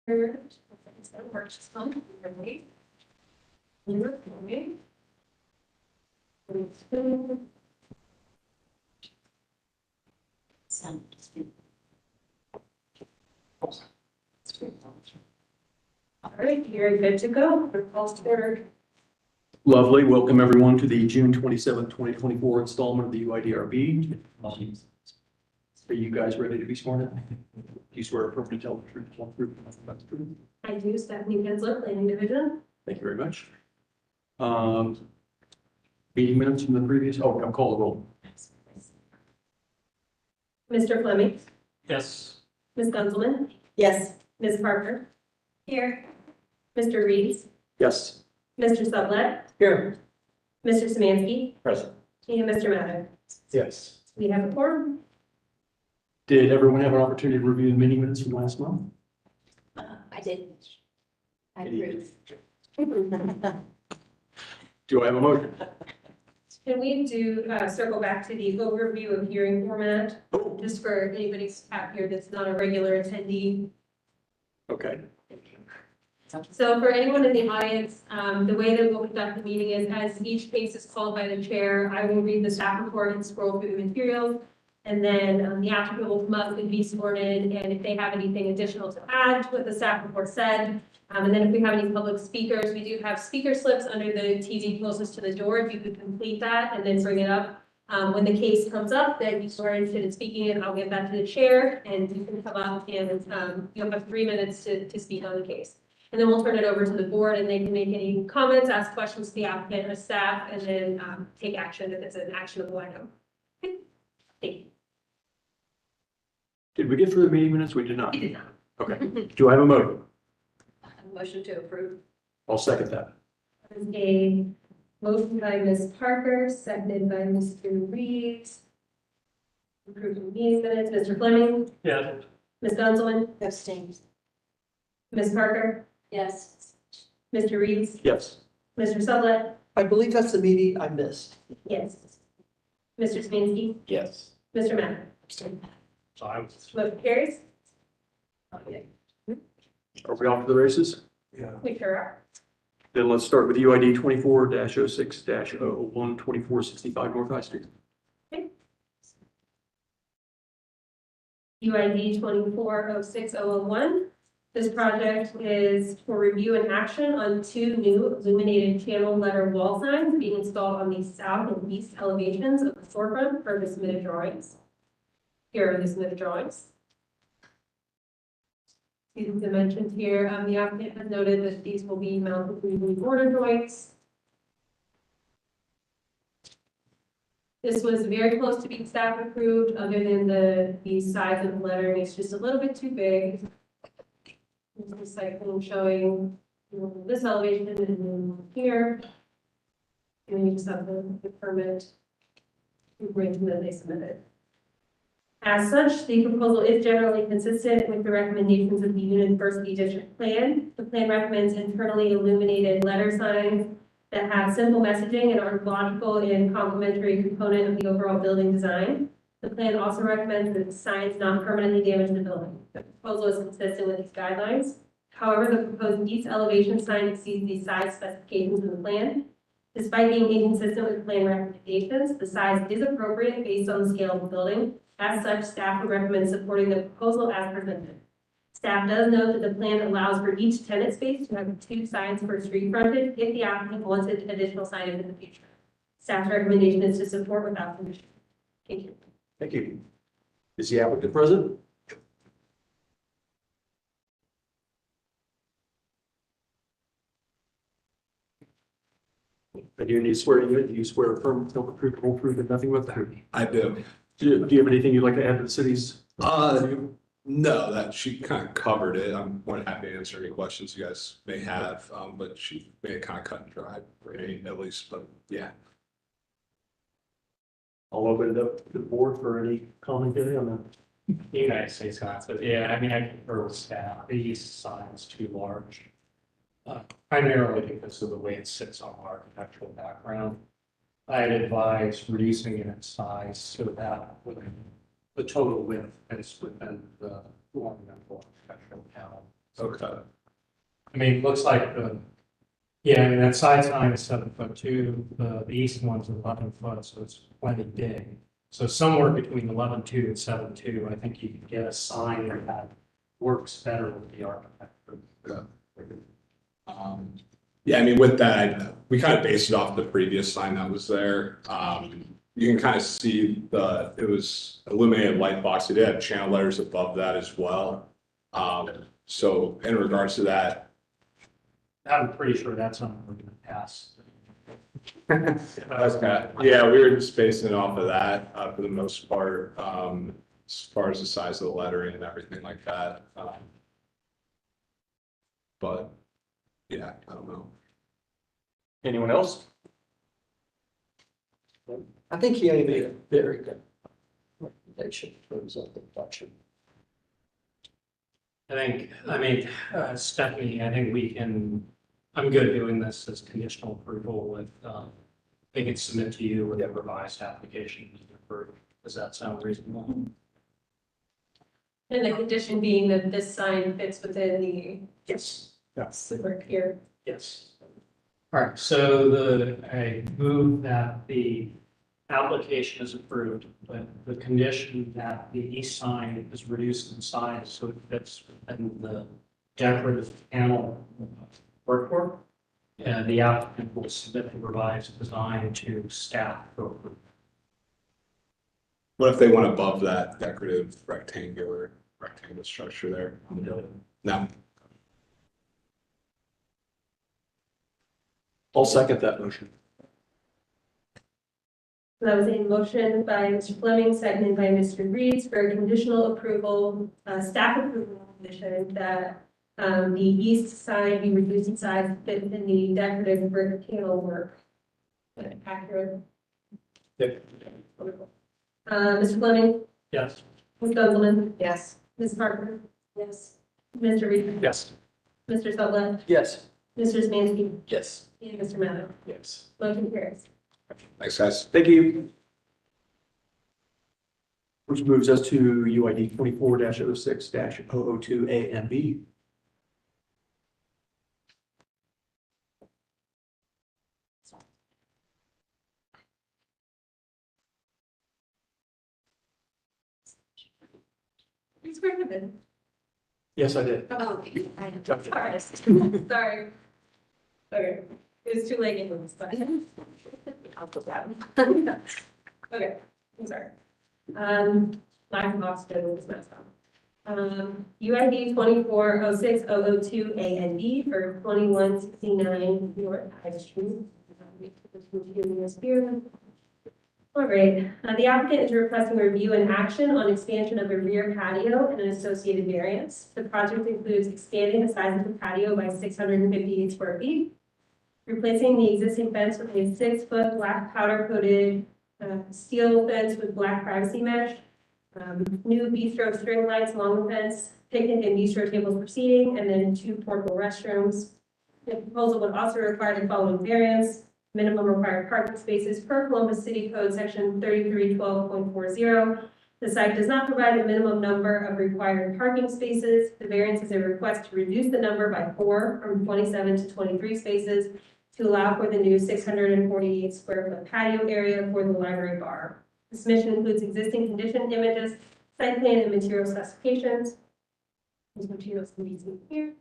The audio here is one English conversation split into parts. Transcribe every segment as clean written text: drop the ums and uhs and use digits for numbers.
All right, you're good to go. Lovely. Welcome everyone to the June 27th, 2024 installment of the UIDRB. Are you guys ready to be sworn in? Do you swear affirm to tell the truth, the whole truth, and nothing but the truth? I do, Stephanie Kinsler, planning division. Thank you very much. Meeting minutes from the previous, I'm call the roll. Mr. Fleming, Yes. Ms. Gunzelman, Yes. Ms. Parker. Here. Mr. Reeves, Yes. Mr. Sublette, Here. Mr. Samansky, Present. and Mr. Mather. Yes. We have a quorum. Did everyone have an opportunity to review the meeting minutes from last month? I did. I Any- approve. Do I have a motion? Can we circle back to the overview of hearing format, just for anybody's out here that's not a regular attendee? Okay. So for anyone in the audience, the way that we'll conduct the meeting is as each case is called by the chair, I will read the staff report and scroll through the materials. And then the applicant will come up and be sworn in, and if they have anything additional to add to what the staff report said. And then if we have any public speakers, we do have speaker slips under the TV closest to the door. If you could complete that and then bring it up. When the case comes up that you are interested in speaking in, I'll give that to the chair and you can come up and you'll have 3 minutes to speak on the case. And then we'll turn it over to the board and they can make any comments, ask questions to the applicant or staff, and then take action if it's an actionable item. Okay. Thank you. Did we get through the meeting minutes? We did not. We did not. Okay. Do I have a motion? Motion to approve. I'll second that. There's a motion by Ms. Parker, seconded by Mr. Reeves. Approving meeting minutes, Mr. Fleming, Yeah. Ms. Gunzelman, Abstained. Ms. Parker, Yes. Mr. Reeves, Yes. Mr. Sublette, I believe that's the meeting I missed. yes. Mr. Samansky, Yes. Mr. Mather. So I was. Motion carries. Are we off to the races? Yeah. We sure are. Then let's start with UID 24-06-01, 2465 North High Street. UID 2406001. This project is for review and action on 2 new illuminated channel letter wall signs being installed on the south and east elevations of the storefront for the submitted drawings. Here are the submitted drawings. These are dimensions here. The applicant has noted that these will be mounted using border joints. This was very close to being staff approved, other than the size of the lettering. It's just a little bit too big. This is cycling showing this elevation and then here. And then you just have the permit arrangement that they submitted. As such, the proposal is generally consistent with the recommendations of the University District Plan. The plan recommends internally illuminated letter signs that have simple messaging and are logical and complementary component of the overall building design. The plan also recommends that the signs not permanently damage the building. The proposal is consistent with these guidelines. However, the proposed east elevation sign exceeds the size specifications in the plan. Despite being inconsistent with plan recommendations, the size is appropriate based on the scale of the building. As such, staff would recommend supporting the proposal as presented. Staff does note that the plan allows for each tenant space to have 2 signs per street frontage if the applicant wanted additional signage in the future. Staff's recommendation is to support without condition. Thank you. Thank you. Is the applicant present? And you need to swear in, do you swear affirm, tell the truth, the whole truth, and nothing but the truth? I do. Do you have anything you'd like to add to the city's? No, that she kind of covered it. I'm more than happy to answer any questions you guys may have, but she made it kind of cut and dry for me at least, but yeah. I'll open it up to the board for any commentary on that. You guys say Scott, but yeah, I mean, I concur with staff. The east side is too large. Primarily because of the way it sits on our architectural background. I'd advise reducing it in size so that within the total width is within the ornamental architectural panel Okay, I mean, it looks like yeah, I mean, that side sign is 7'2", the east one's 11 foot, so it's plenty big. So somewhere between 11'2" and 7'2", I think you could get a sign that works better with the architecture. yeah, I mean, with that, we kind of based it off the previous sign that was there. You can kind of see it was illuminated light box. It did have channel letters above that as well. So in regards to that, I'm pretty sure that's something we're gonna pass. okay, yeah, we were just basing it off of that, for the most part, as far as the size of the lettering and everything like that. But, yeah, I don't know. Anyone else? I think he made a very good recommendation in terms of the production. I mean, Stephanie, I think I'm good doing this as conditional approval with, they can submit to you with a revised application. Does that sound reasonable? And the condition being that this sign fits within the Yes. super here. Yes. All right, so I move that the application is approved, but the condition that the east sign is reduced in size so it fits within the decorative panel workboard. And the applicant will submit the revised design to staff for approval. What if they went above that decorative rectangular structure there on the building? No, I'll second that motion. That was a motion by Mr. Fleming, seconded by Mr. Reeds for conditional approval, staff approval condition that the east side be reduced in size to fit within the decorative brick panel work. Accurate. Yep. Wonderful. Mr. Fleming, Yes. Ms. Gunzelman, Yes. Ms. Parker. Yes. Mr. Reed. Yes. Mr. Sutcliffe, Yes. Mr. Smansky, Yes. and Mr. Matto. Yes. Motion carries. thanks, guys. Thank you. Which moves us to UID 24-06-002 A and B. It's very good. Yes, I did. Oh, Sorry. Sorry. Okay, it was too late in this, but. I'll put that. Okay, I'm sorry. Lack of oxygen was messed up. UID 2406-002 A and B for 2169 North High Street. All right, the applicant is requesting review and action on expansion of a rear patio and an associated variance. The project includes expanding the size of the patio by 658 square feet, replacing the existing fence with a 6-foot black powder coated steel fence with black privacy mesh, new bistro string lights along the fence, picnic and bistro tables for seating, and then 2 portable restrooms. The proposal would also require the following variants: minimum required parking spaces per Columbus City Code Section 3312.40. The site does not provide a minimum number of required parking spaces. The variance is a request to reduce the number by 4 from 27 to 23 spaces to allow for the new 648 square foot patio area for the library bar. The submission includes existing condition images, site plan, and material specifications. These materials can be seen here.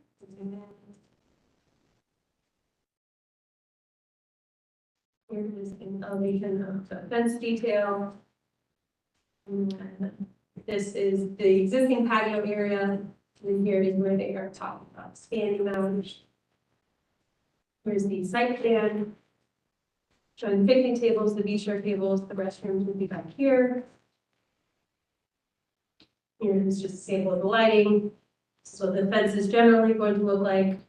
Here is an elevation of the fence detail. And this is the existing patio area, and here is where they are talking about expanding them. Here's the site plan showing the picnic tables, the bistro tables, the restrooms would be back here. Here is just a sample of the lighting. This is what the fence is generally going to look like.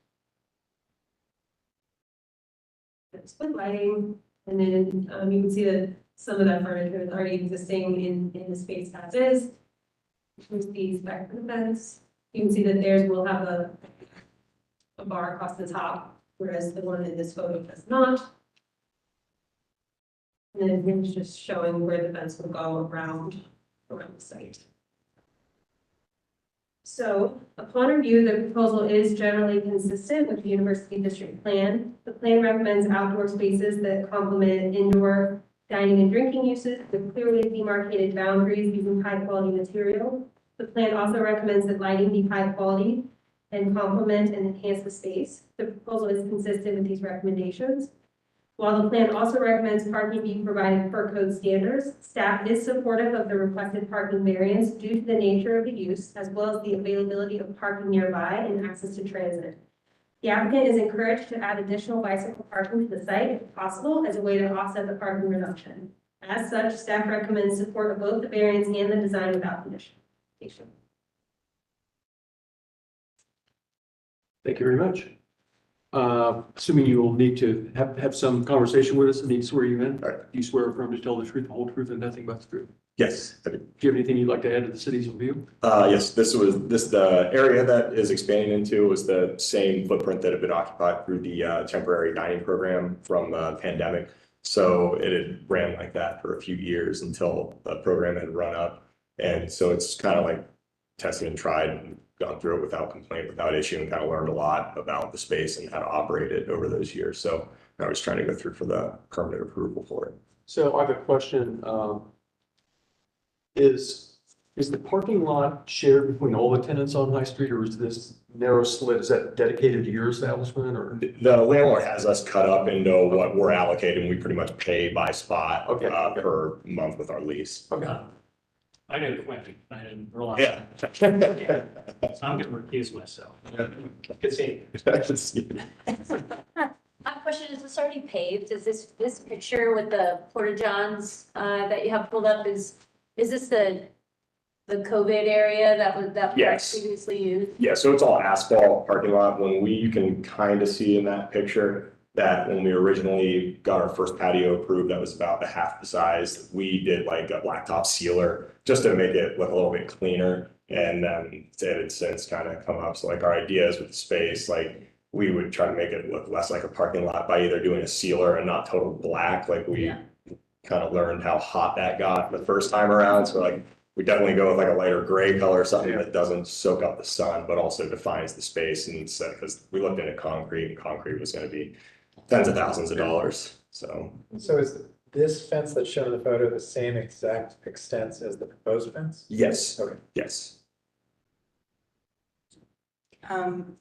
It's with lighting, and then you can see that some of that furniture is already existing in the space as is. Here's the spec for the fence. You can see that theirs will have a bar across the top, whereas the one in this photo does not. And then here's just showing where the fence will go around the site. So upon review, the proposal is generally consistent with the University District Plan. The plan recommends outdoor spaces that complement indoor dining and drinking uses with clearly demarcated boundaries using high-quality material. The plan also recommends that lighting be high quality and complement and enhance the space. The proposal is consistent with these recommendations. While the plan also recommends parking be provided per code standards, staff is supportive of the requested parking variance due to the nature of the use, as well as the availability of parking nearby and access to transit. The applicant is encouraged to add additional bicycle parking to the site if possible as a way to offset the parking reduction. As such, staff recommends support of both the variance and the design without condition. Thank you very much. Assuming you will need to have some conversation with us and need to swear you in. All right. Do you swear affirm to tell the truth, the whole truth, and nothing but the truth? Yes, I do. Do you have anything you'd like to add to the city's review? Yes, the area that is expanding into was the same footprint that had been occupied through the temporary dining program from the pandemic. So it had ran like that for a few years until the program had run up. And so it's kind of like tested and tried and gone through it without complaint, without issue, and kind of learned a lot about the space and how to operate it over those years. So I was trying to go through for the permanent approval for it. So I have a question. Is the parking lot shared between all the tenants on High Street, or is this narrow slit, is that dedicated to your establishment, or? The landlord has us cut up into what we're allocated, and we pretty much pay by spot Okay. per month with our lease. Okay. I didn't quit. I didn't realize. Yeah. that. So I'm gonna recuse myself. Good seeing you. My question, is this already paved? Is this picture with the porta johns that you have pulled up, is this the COVID area that was Yes. previously used? Yeah, so it's all asphalt parking lot. You can kind of see in that picture that when we originally got our first patio approved, that was about the half the size. We did like a blacktop sealer just to make it look a little bit cleaner. And then it had since kind of come up. So like our ideas with the space, like we would try to make it look less like a parking lot by either doing a sealer and not total black. Like we kind of learned how hot that got the first time around. So like we definitely go with like a lighter gray color, something that doesn't soak up the sun, but also defines the space. And so, because we looked into concrete, and concrete was going to be tens of thousands of dollars. So is this fence that's shown in the photo the same exact extent as the proposed fence? yes, Okay. yes.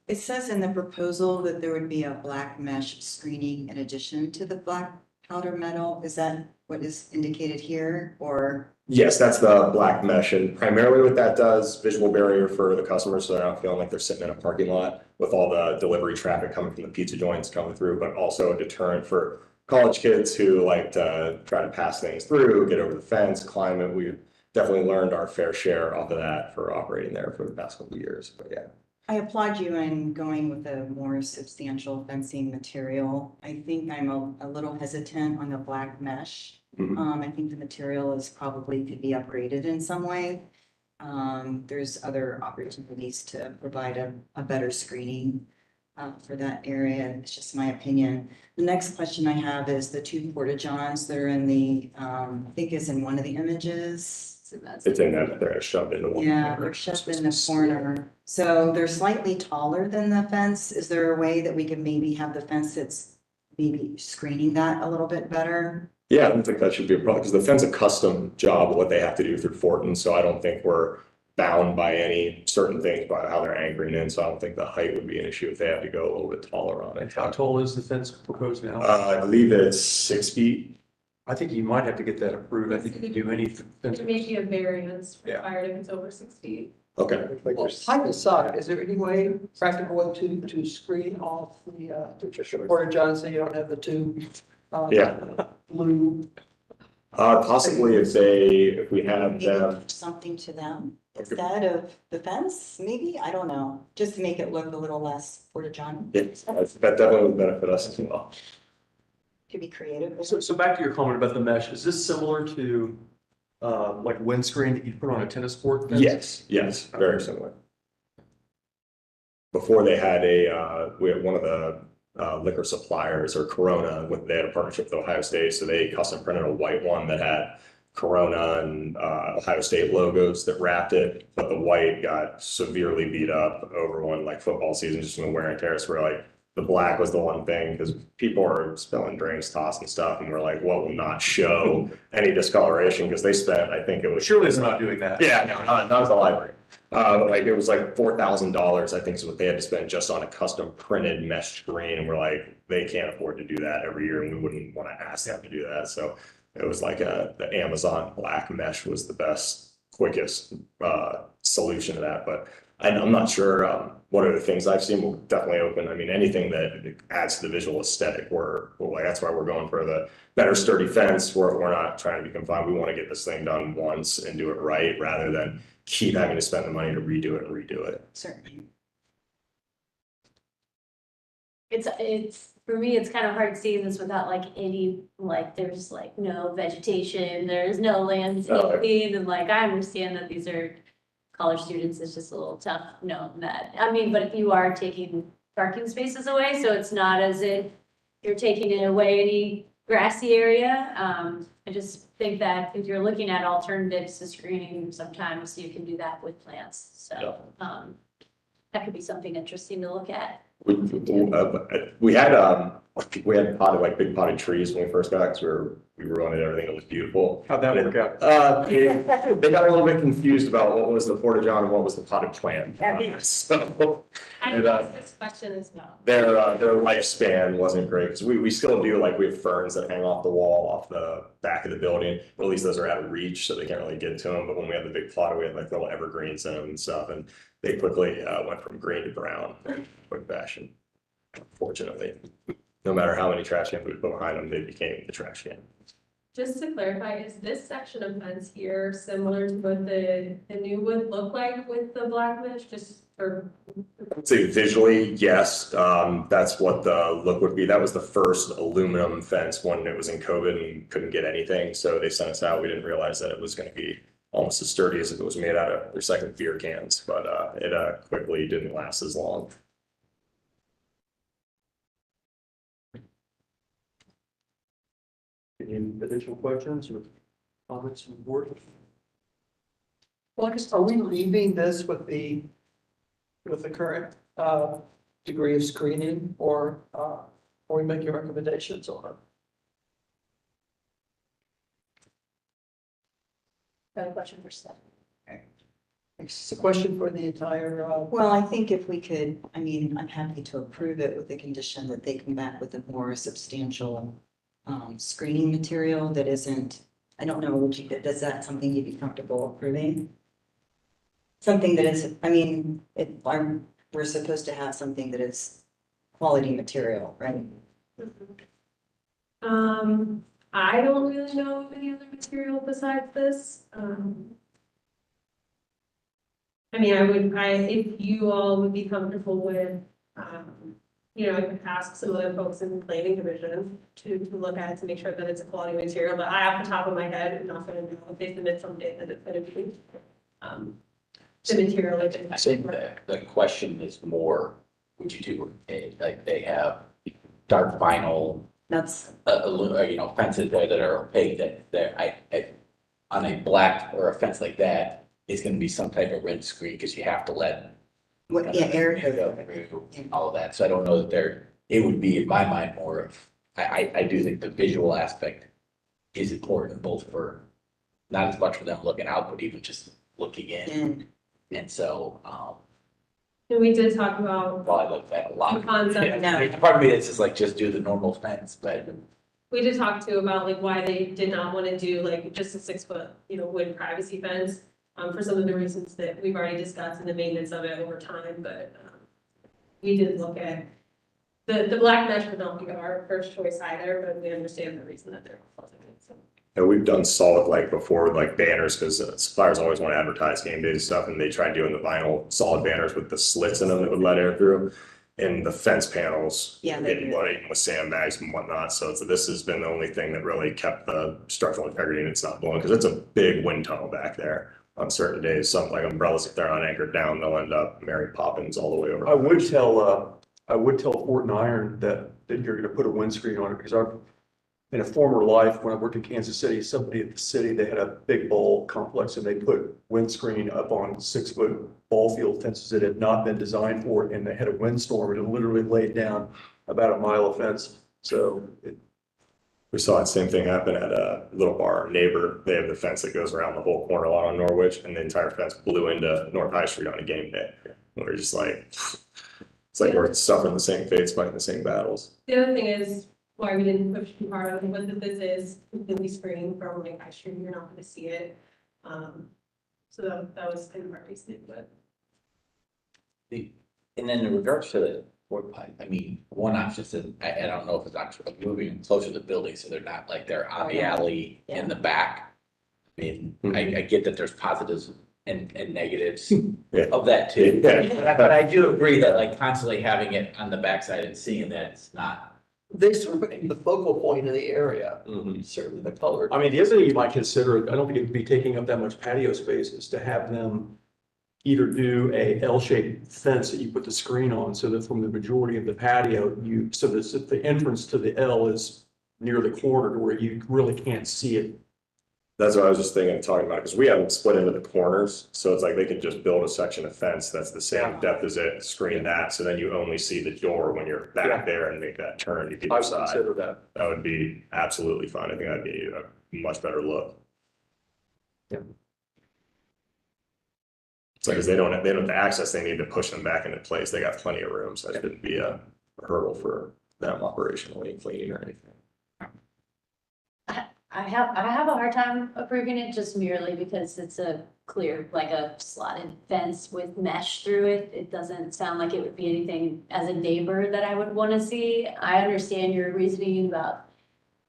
It says in the proposal that there would be a black mesh screening in addition to the black powder metal. Is that what is indicated here, or? Yes, that's the black mesh, and primarily what that does, visual barrier for the customers, so they're not feeling like they're sitting in a parking lot with all the delivery traffic coming from the pizza joints coming through, but also a deterrent for college kids who like to try to pass things through, get over the fence, climb it. We've definitely learned our fair share off of that for operating there for the past couple of years, but yeah. I applaud you in going with a more substantial fencing material. I think I'm a little hesitant on the black mesh. Mhm. I think the material is probably could be upgraded in some way. There's other opportunities to provide a better screening for that area. It's just my opinion. The next question I have is the two porta johns that are in the, I think is in one of the images. So that's It's in that, they're shoved into one. yeah, corner. they're shoved in the corner. So they're slightly taller than the fence. Is there a way that we can maybe have the fence that's maybe screening that a little bit better? Yeah, I don't think that should be a problem, because the fence is a custom job of what they have to do through Fortin, so I don't think we're bound by any certain things by how they're anchoring in, so I don't think the height would be an issue if they have to go a little bit taller on And it. how tall is the fence proposed now? I believe it's 6 feet. I think you might have to get that approved. I think you can do any fence. There may be a variance Yeah. required if it's over 6 feet. Okay. Like Well, there's- height aside, is there any way, practical way to screen off the porta johns so you don't have the two? Yeah. Blue. Possibly if we have Maybe them. something to them instead of the fence, maybe? I don't know, just to make it look a little less porta john. Yes, that definitely would benefit us as well. To be creative. So back to your comment about the mesh, is this similar to like windscreen that you put on a tennis court fence? Yes, very similar. Before they had we had one of the liquor suppliers or Corona, they had a partnership with Ohio State, so they custom printed a white one that had Corona and Ohio State logos that wrapped it, but the white got severely beat up over one like football season, just from the wear and tear. So we're like, the black was the one thing because people are spilling drinks, tossing stuff, and we're like, what will not show any discoloration? Because they spent, I think it was Surely they're not doing that. yeah, no, not the library. But like it was like $4,000, I think is what they had to spend just on a custom printed mesh screen. And we're like, they can't afford to do that every year, and we wouldn't want to ask them to do that. So it was like the Amazon black mesh was the best, quickest solution to that. But I'm not sure what other things I've seen will definitely open. I mean, anything that adds to the visual aesthetic, we're like, that's why we're going for the better sturdy fence. We're not trying to be confined. We want to get this thing done once and do it right rather than keep having to spend the money to redo it and redo it. Certainly. It's, for me, it's kind of hard seeing this without like any, like, there's like no vegetation, there's no landscaping, and like, I understand that these are college students, it's just a little tough knowing that. I mean, but if you are taking parking spaces away, so it's not as if you're taking away any grassy area. I just think that if you're looking at alternatives to screening, sometimes you can do that with plants, so, that could be something interesting to look at. We had potted, like big potted trees when we first got, because we were running everything. It was beautiful. How'd that work out? They got a little bit confused about what was the porta-john and what was the potted plant. So I asked this question as well. their lifespan wasn't great, because we still do, like, we have ferns that hang off the wall, off the back of the building, but at least those are out of reach, so they can't really get to them. But when we had the big plot, we had like little evergreens in them and stuff, and they quickly went from green to brown in quick fashion. Unfortunately, no matter how many trash cans we put behind them, they became the trash can. Just to clarify, is this section of fence here similar to what the new would look like with the black mesh, just for? I'd say visually, yes, that's what the look would be. That was the first aluminum fence when it was in COVID and couldn't get anything, so they sent us out. We didn't realize that it was going to be almost as sturdy as if it was made out of recycled beer cans, but it quickly didn't last as long. Any additional questions or comments from the board? Well, I guess, are we leaving this with the current degree of screening, or are we making recommendations on it? Got a question for Steph. It's a question for the entire, Well, I think if we could, I mean, I'm happy to approve it with the condition that they come back with a more substantial screening material that isn't, I don't know, does that something you'd be comfortable approving? Something that is, I mean, we're supposed to have something that is quality material, right? I don't really know of any other material besides this. I mean, if you all would be comfortable with, you know, I could ask some other folks in the planning division to look at it to make sure that it's a quality material, but I, off the top of my head, am not gonna know if they submit someday that it's gonna be, the material. I think the question is more, would you do, like, they have dark vinyl, That's, you know, fences there that are opaque, on a black or a fence like that, it's gonna be some type of red screen, because you have to let. what, yeah, Eric. Go through all of that, so I don't know that it would be, in my mind, more of, I do think the visual aspect is important, both for, not as much for them looking out, but even just looking in. And so, And we did talk about well, I looked at a lot. the concept. Yeah, part of me is just like, just do the normal fence, but We did talk too about like why they did not want to do like just a 6-foot, you know, wood privacy fence. For some of the reasons that we've already discussed and the maintenance of it over time, but we did look at the black mesh would not be our first choice either, but we understand the reason that they're proposing it, so. And we've done solid, like before, like banners, because suppliers always want to advertise game day stuff, and they tried doing the vinyl solid banners with the slits in them that would let air through. And the fence panels, Yeah, even with sandbags and whatnot. So this has been the only thing that really kept the structural integrity, and it's not blowing, because it's a big wind tunnel back there on certain days. Something like umbrellas, if they're not anchored down, they'll end up Mary Poppins all the way over. I would tell Fort and Iron that you're gonna put a windscreen on it, because in a former life, when I worked in Kansas City, somebody at the city, they had a big bowl complex and they put windscreen up on 6-foot ball field fences that had not been designed for it, and they had a windstorm and it literally laid down about a mile of fence. So We saw that same thing happen at a little bar, our neighbor. They have the fence that goes around the whole corner lot on Norwich, and the entire fence blew into North High Street on a game day. And we're just like, it's like we're suffering the same fates, fighting the same battles. The other thing is, why we didn't push too hard on it, was that this is completely screened from like High Street, you're not gonna see it. So that was kind of our reasoning, but. And then in regards to the porta potty, I mean, one option is, I don't know if it's actually moving closer to the building, so they're not like they're on the alley in the back. I mean, I get that there's positives and negatives of that too. But I do agree that like constantly having it on the backside and seeing that it's not. They sort of became the focal point of the area, certainly the color. I mean, the other thing you might consider, I don't think it'd be taking up that much patio space, is to have them either do a L-shaped fence that you put the screen on, so that from the majority of the patio, so that the entrance to the L is near the corner to where you really can't see it. That's what I was just thinking, talking about, because we have them split into the corners, so it's like they could just build a section of fence that's the same depth as it, screen that, so then you only see the door when you're back there and make that turn to I either would side. consider that. That would be absolutely fine. I think that'd be a much better look. Yeah. It's like, 'cause they don't have the access, they need to push them back into place. They got plenty of room, so that shouldn't be a hurdle for them operationally cleaning or anything. I have a hard time approving it just merely because it's a clear, like a slotted fence with mesh through it. It doesn't sound like it would be anything as a neighbor that I would want to see. I understand your reasoning about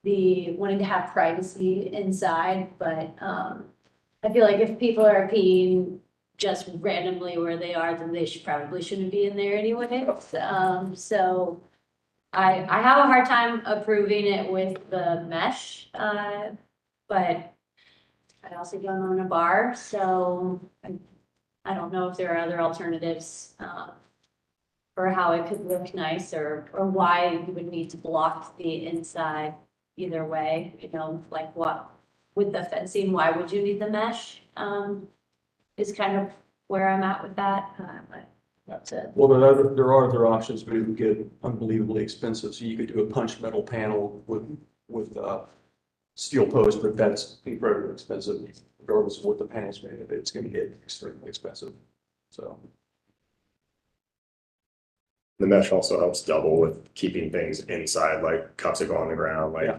the wanting to have privacy inside, but I feel like if people are peeing just randomly where they are, then they probably shouldn't be in there anyway. So I have a hard time approving it with the mesh, but I also don't own a bar, so I don't know if there are other alternatives for how it could look nice or why you would need to block the inside either way, you know, like what, with the fencing, why would you need the mesh? Is kind of where I'm at with that, but that's it. Well, there are other options, but it would get unbelievably expensive. So you could do a punched metal panel with steel post, but that's incredibly expensive. Regardless of what the panel's made of, it's going to get extremely expensive. So. The mesh also helps double with keeping things inside, like cups that go on the ground, like,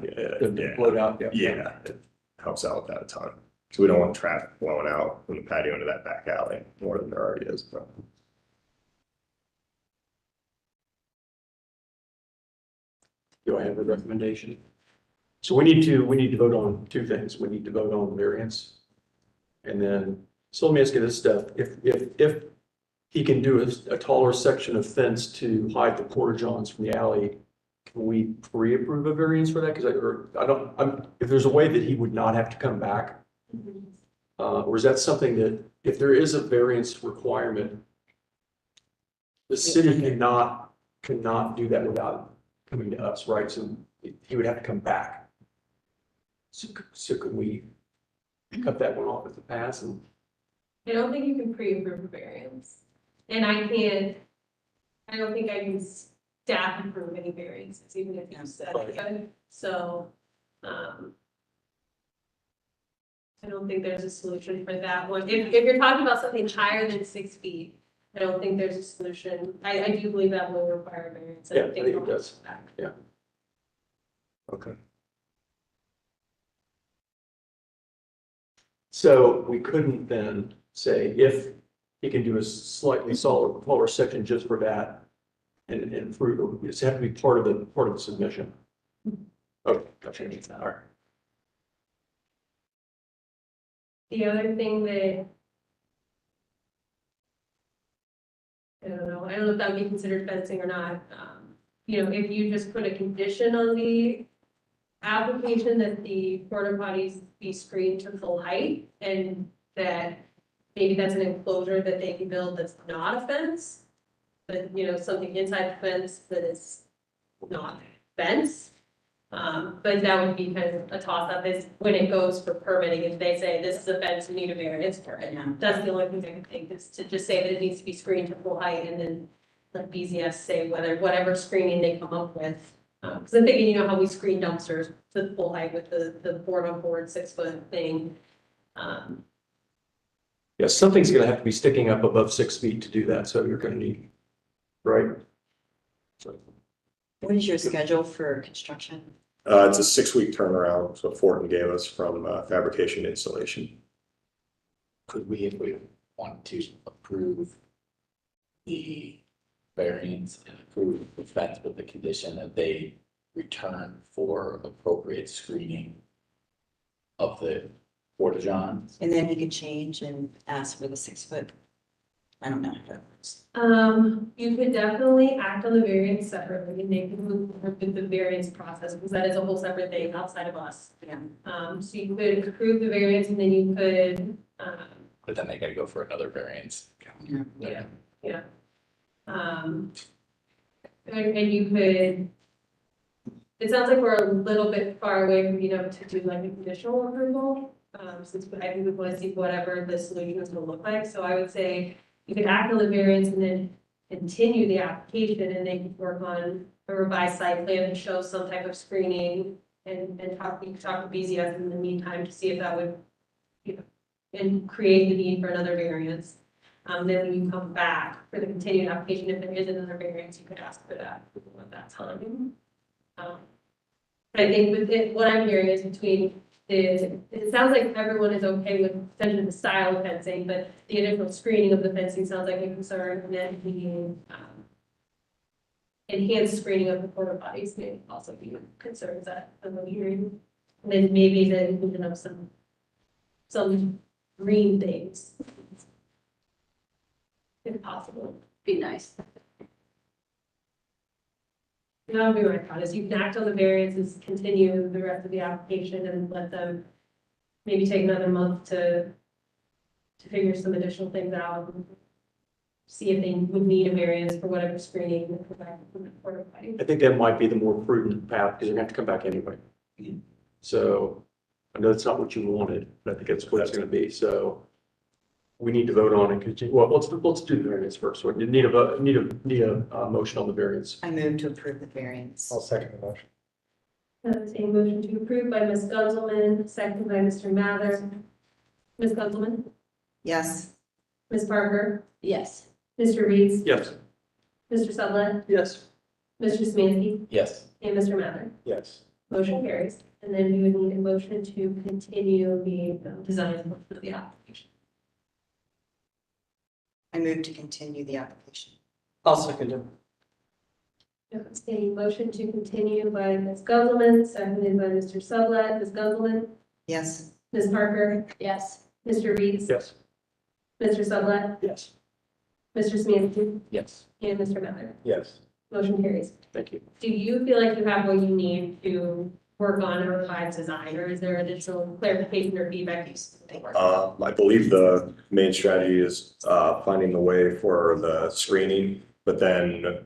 Float out, yeah, it helps out with that a ton. So we don't want traffic blowing out from the patio into that back alley more than there already is, but. Do I have a recommendation? So we need to vote on two things. We need to vote on variance. And then, so let me ask you this stuff. If he can do a taller section of fence to hide the porta johns from the alley, can we pre-approve a variance for that? Because if there's a way that he would not have to come back, or is that something that if there is a variance requirement, the city cannot do that without coming to us, right? So he would have to come back. So could we cut that one off at the pass? And I don't think you can pre-approve a variance. And I don't think I can staff approve any variances, even if you said I could. So, I don't think there's a solution for that one. If you're talking about something higher than 6 feet, I don't think there's a solution. I do believe that will require a variance. Yeah, I think it does. Yeah. Okay. So we couldn't then say if he can do a slightly taller section just for that and fruit, it's have to be part of the submission. Okay, gotcha. All right. The other thing that I don't know if that would be considered fencing or not. You know, if you just put a condition on the application that the porta potties be screened to full height, and that maybe that's an enclosure that they can build that's not a fence, but you know, something inside the fence that is not fence, But that would be kind of a toss-up is when it goes for permitting, if they say this is a fence, you need a variance for it. That's the only thing I could think is to just say that it needs to be screened to full height and then let BZS say whatever screening they come up with. Because I'm thinking, you know, how we screen dumpsters to full height with the board-on-board 6-foot thing. Yeah, something's gonna have to be sticking up above 6 feet to do that, so you're gonna need, right? So, What is your schedule for construction? It's a 6-week turnaround, so Fortin gave us from fabrication to installation. Could we, if we want to approve the variance and approve the fence with the condition that they return for appropriate screening of the porta johns? And then you could change and ask for the 6-foot. I don't know how that works. You could definitely act on the variance separately and they can move forward with the variance process because that is a whole separate thing outside of us. Yeah. So you could approve the variance and then you could, But then they gotta go for another variance. Yeah. And you could, it sounds like we're a little bit far away from being able to do like a conditional approval. Since I think we want to see whatever the solution is gonna look like, so I would say you could act on the variance and then continue the application and they could work on a revised site plan and show some type of screening and you could talk to BZS in the meantime to see if that would, you know, and create the need for another variance. Then when you come back for the continued application, if there is another variance, you could ask for that at that time. But I think with it, what I'm hearing is it sounds like everyone is okay with essentially the style of fencing, but the additional screening of the fencing sounds like a concern, and then the enhanced screening of the porta potties may also be concerns that I'm hearing. And then maybe the inclusion of some green things, if possible. Be nice. That would be my thought, is you can act on the variances, continue the rest of the application and let them maybe take another month to figure some additional things out. And see if they would need a variance for whatever screening they provide from the porta potty. I think that might be the more prudent path, because you're gonna have to come back anyway. So, I know it's not what you wanted, but I think that's what it's gonna be, so. We need to vote on and continue, well, let's do the variance first, so you need a vote, need a motion on the variance. I move to approve the variance. I'll second the motion. That is a motion to approve by Ms. Gunzelman, seconded by Mr. Mather. Ms. Gunzelman, Yes. Ms. Parker, Yes. Mr. Reeves, Yes. Mr. Sublett, Yes. Mr. Smansky, Yes. and Mr. Mather. Yes. Motion carries. And then we would need a motion to continue the design of the application. I move to continue the application. I'll second it. It's a motion to continue by Ms. Gunzelman, seconded by Mr. Sublett. Ms. Gunzelman, Yes. Ms. Parker, Yes. Mr. Reeves, Yes. Mr. Sublett, Yes. Mr. Smansky, Yes. and Mr. Mather. Yes. Motion carries. Thank you. Do you feel like you have what you need to work on a revised design, or is there additional clarification or feedback you think? I believe the main strategy is finding the way for the screening, but then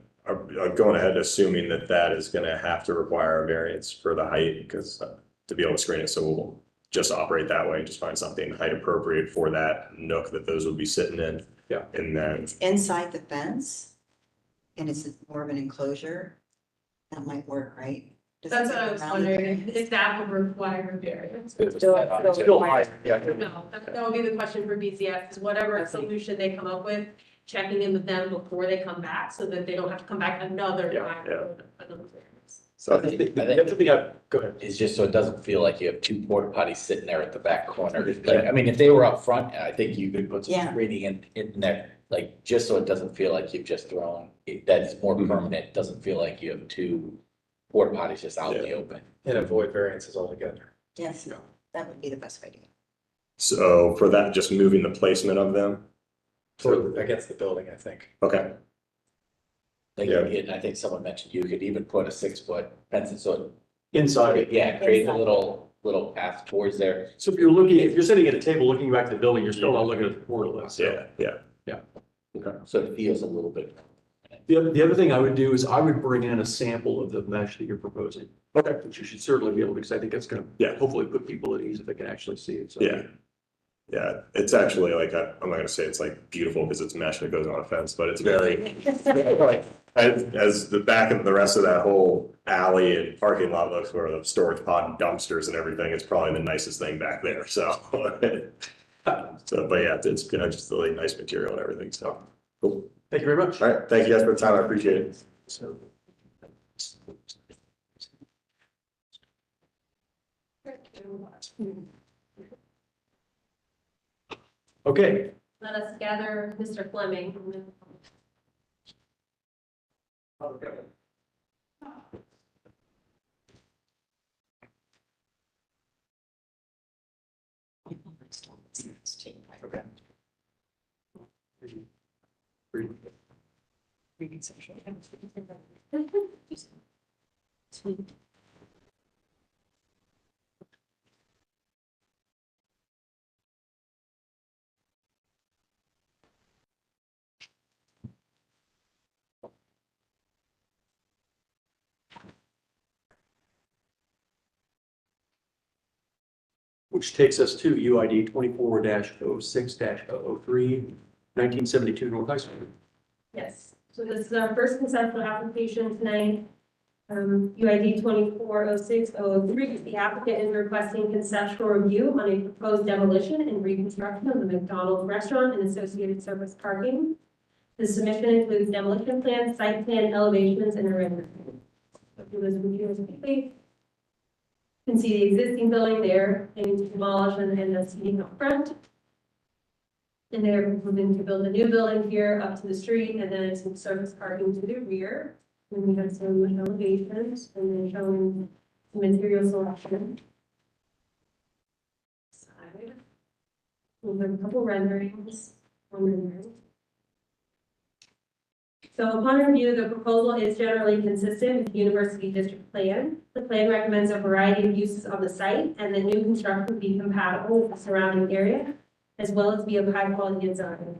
going ahead assuming that that is gonna have to require a variance for the height, because to be able to screen it, so we'll just operate that way, just find something height appropriate for that nook that those will be sitting in. Yeah. And then, It's inside the fence and it's more of an enclosure. That might work, right? Does it That's what go I was around the wondering, fence? if that would require a variance. Still high, yeah. No, that would be the question for BCF, is whatever solution they come up with, checking in with them before they come back, so that they don't have to come back another Yeah, time. yeah. for another variance. So I think, the other thing go ahead. It's just so it doesn't feel like you have two porta potties sitting there at the back corner. Like, I mean, if they were up front, I think you could put some Yeah. screening in there, like, just so it doesn't feel like you've just thrown, that's more permanent, doesn't feel like you have two porta potties just out in the open. And avoid variances altogether. Yes, that would be the best way to go. so for that, just moving the placement of them, So against the building, I think. okay, Like, Yeah. and I think someone mentioned you could even put a 6-foot fence, so, inside it. yeah, create a little path towards there. So if you're sitting at a table looking back to the building, you're still not looking at the portal. So yeah. So it feels a little bit. The other thing I would do is I would bring in a sample of the mesh that you're proposing. Okay. Which you should certainly be able to, because I think that's gonna, Yeah. hopefully put people at ease if they can actually see it. So. Yeah. Yeah, it's actually like, I'm not gonna say it's like beautiful because it's mesh and it goes on a fence, but it's very, like, as the back of the rest of that whole alley and parking lot looks, where the storage pod and dumpsters and everything, it's probably the nicest thing back there, so. So, but yeah, it's, you know, just really nice material and everything, so. Cool. Thank you very much. All right, thank you guys for the time, I appreciate it. So. Okay, Let us gather Mr. Fleming. okay. Which takes us to UID 24-06-003, 1972 North High School. Yes, so this is our first conceptual application tonight. UID 24-06-003 is the applicant is requesting conceptual review on a proposed demolition and reconstruction of the McDonald's restaurant and associated surface parking. The submission includes demolition plans, site plan, elevations, and a rendering. So for those reviews quickly. You can see the existing building there, aiming to demolish and the seating up front. And they're moving to build a new building here up to the street and then some surface parking to the rear. And we have some elevations and then showing some material selection. Side. We have a couple renderings. One rendering. So upon review, the proposal is generally consistent with the University District Plan. The plan recommends a variety of uses on the site and that new construction be compatible with the surrounding area, as well as be of high quality design.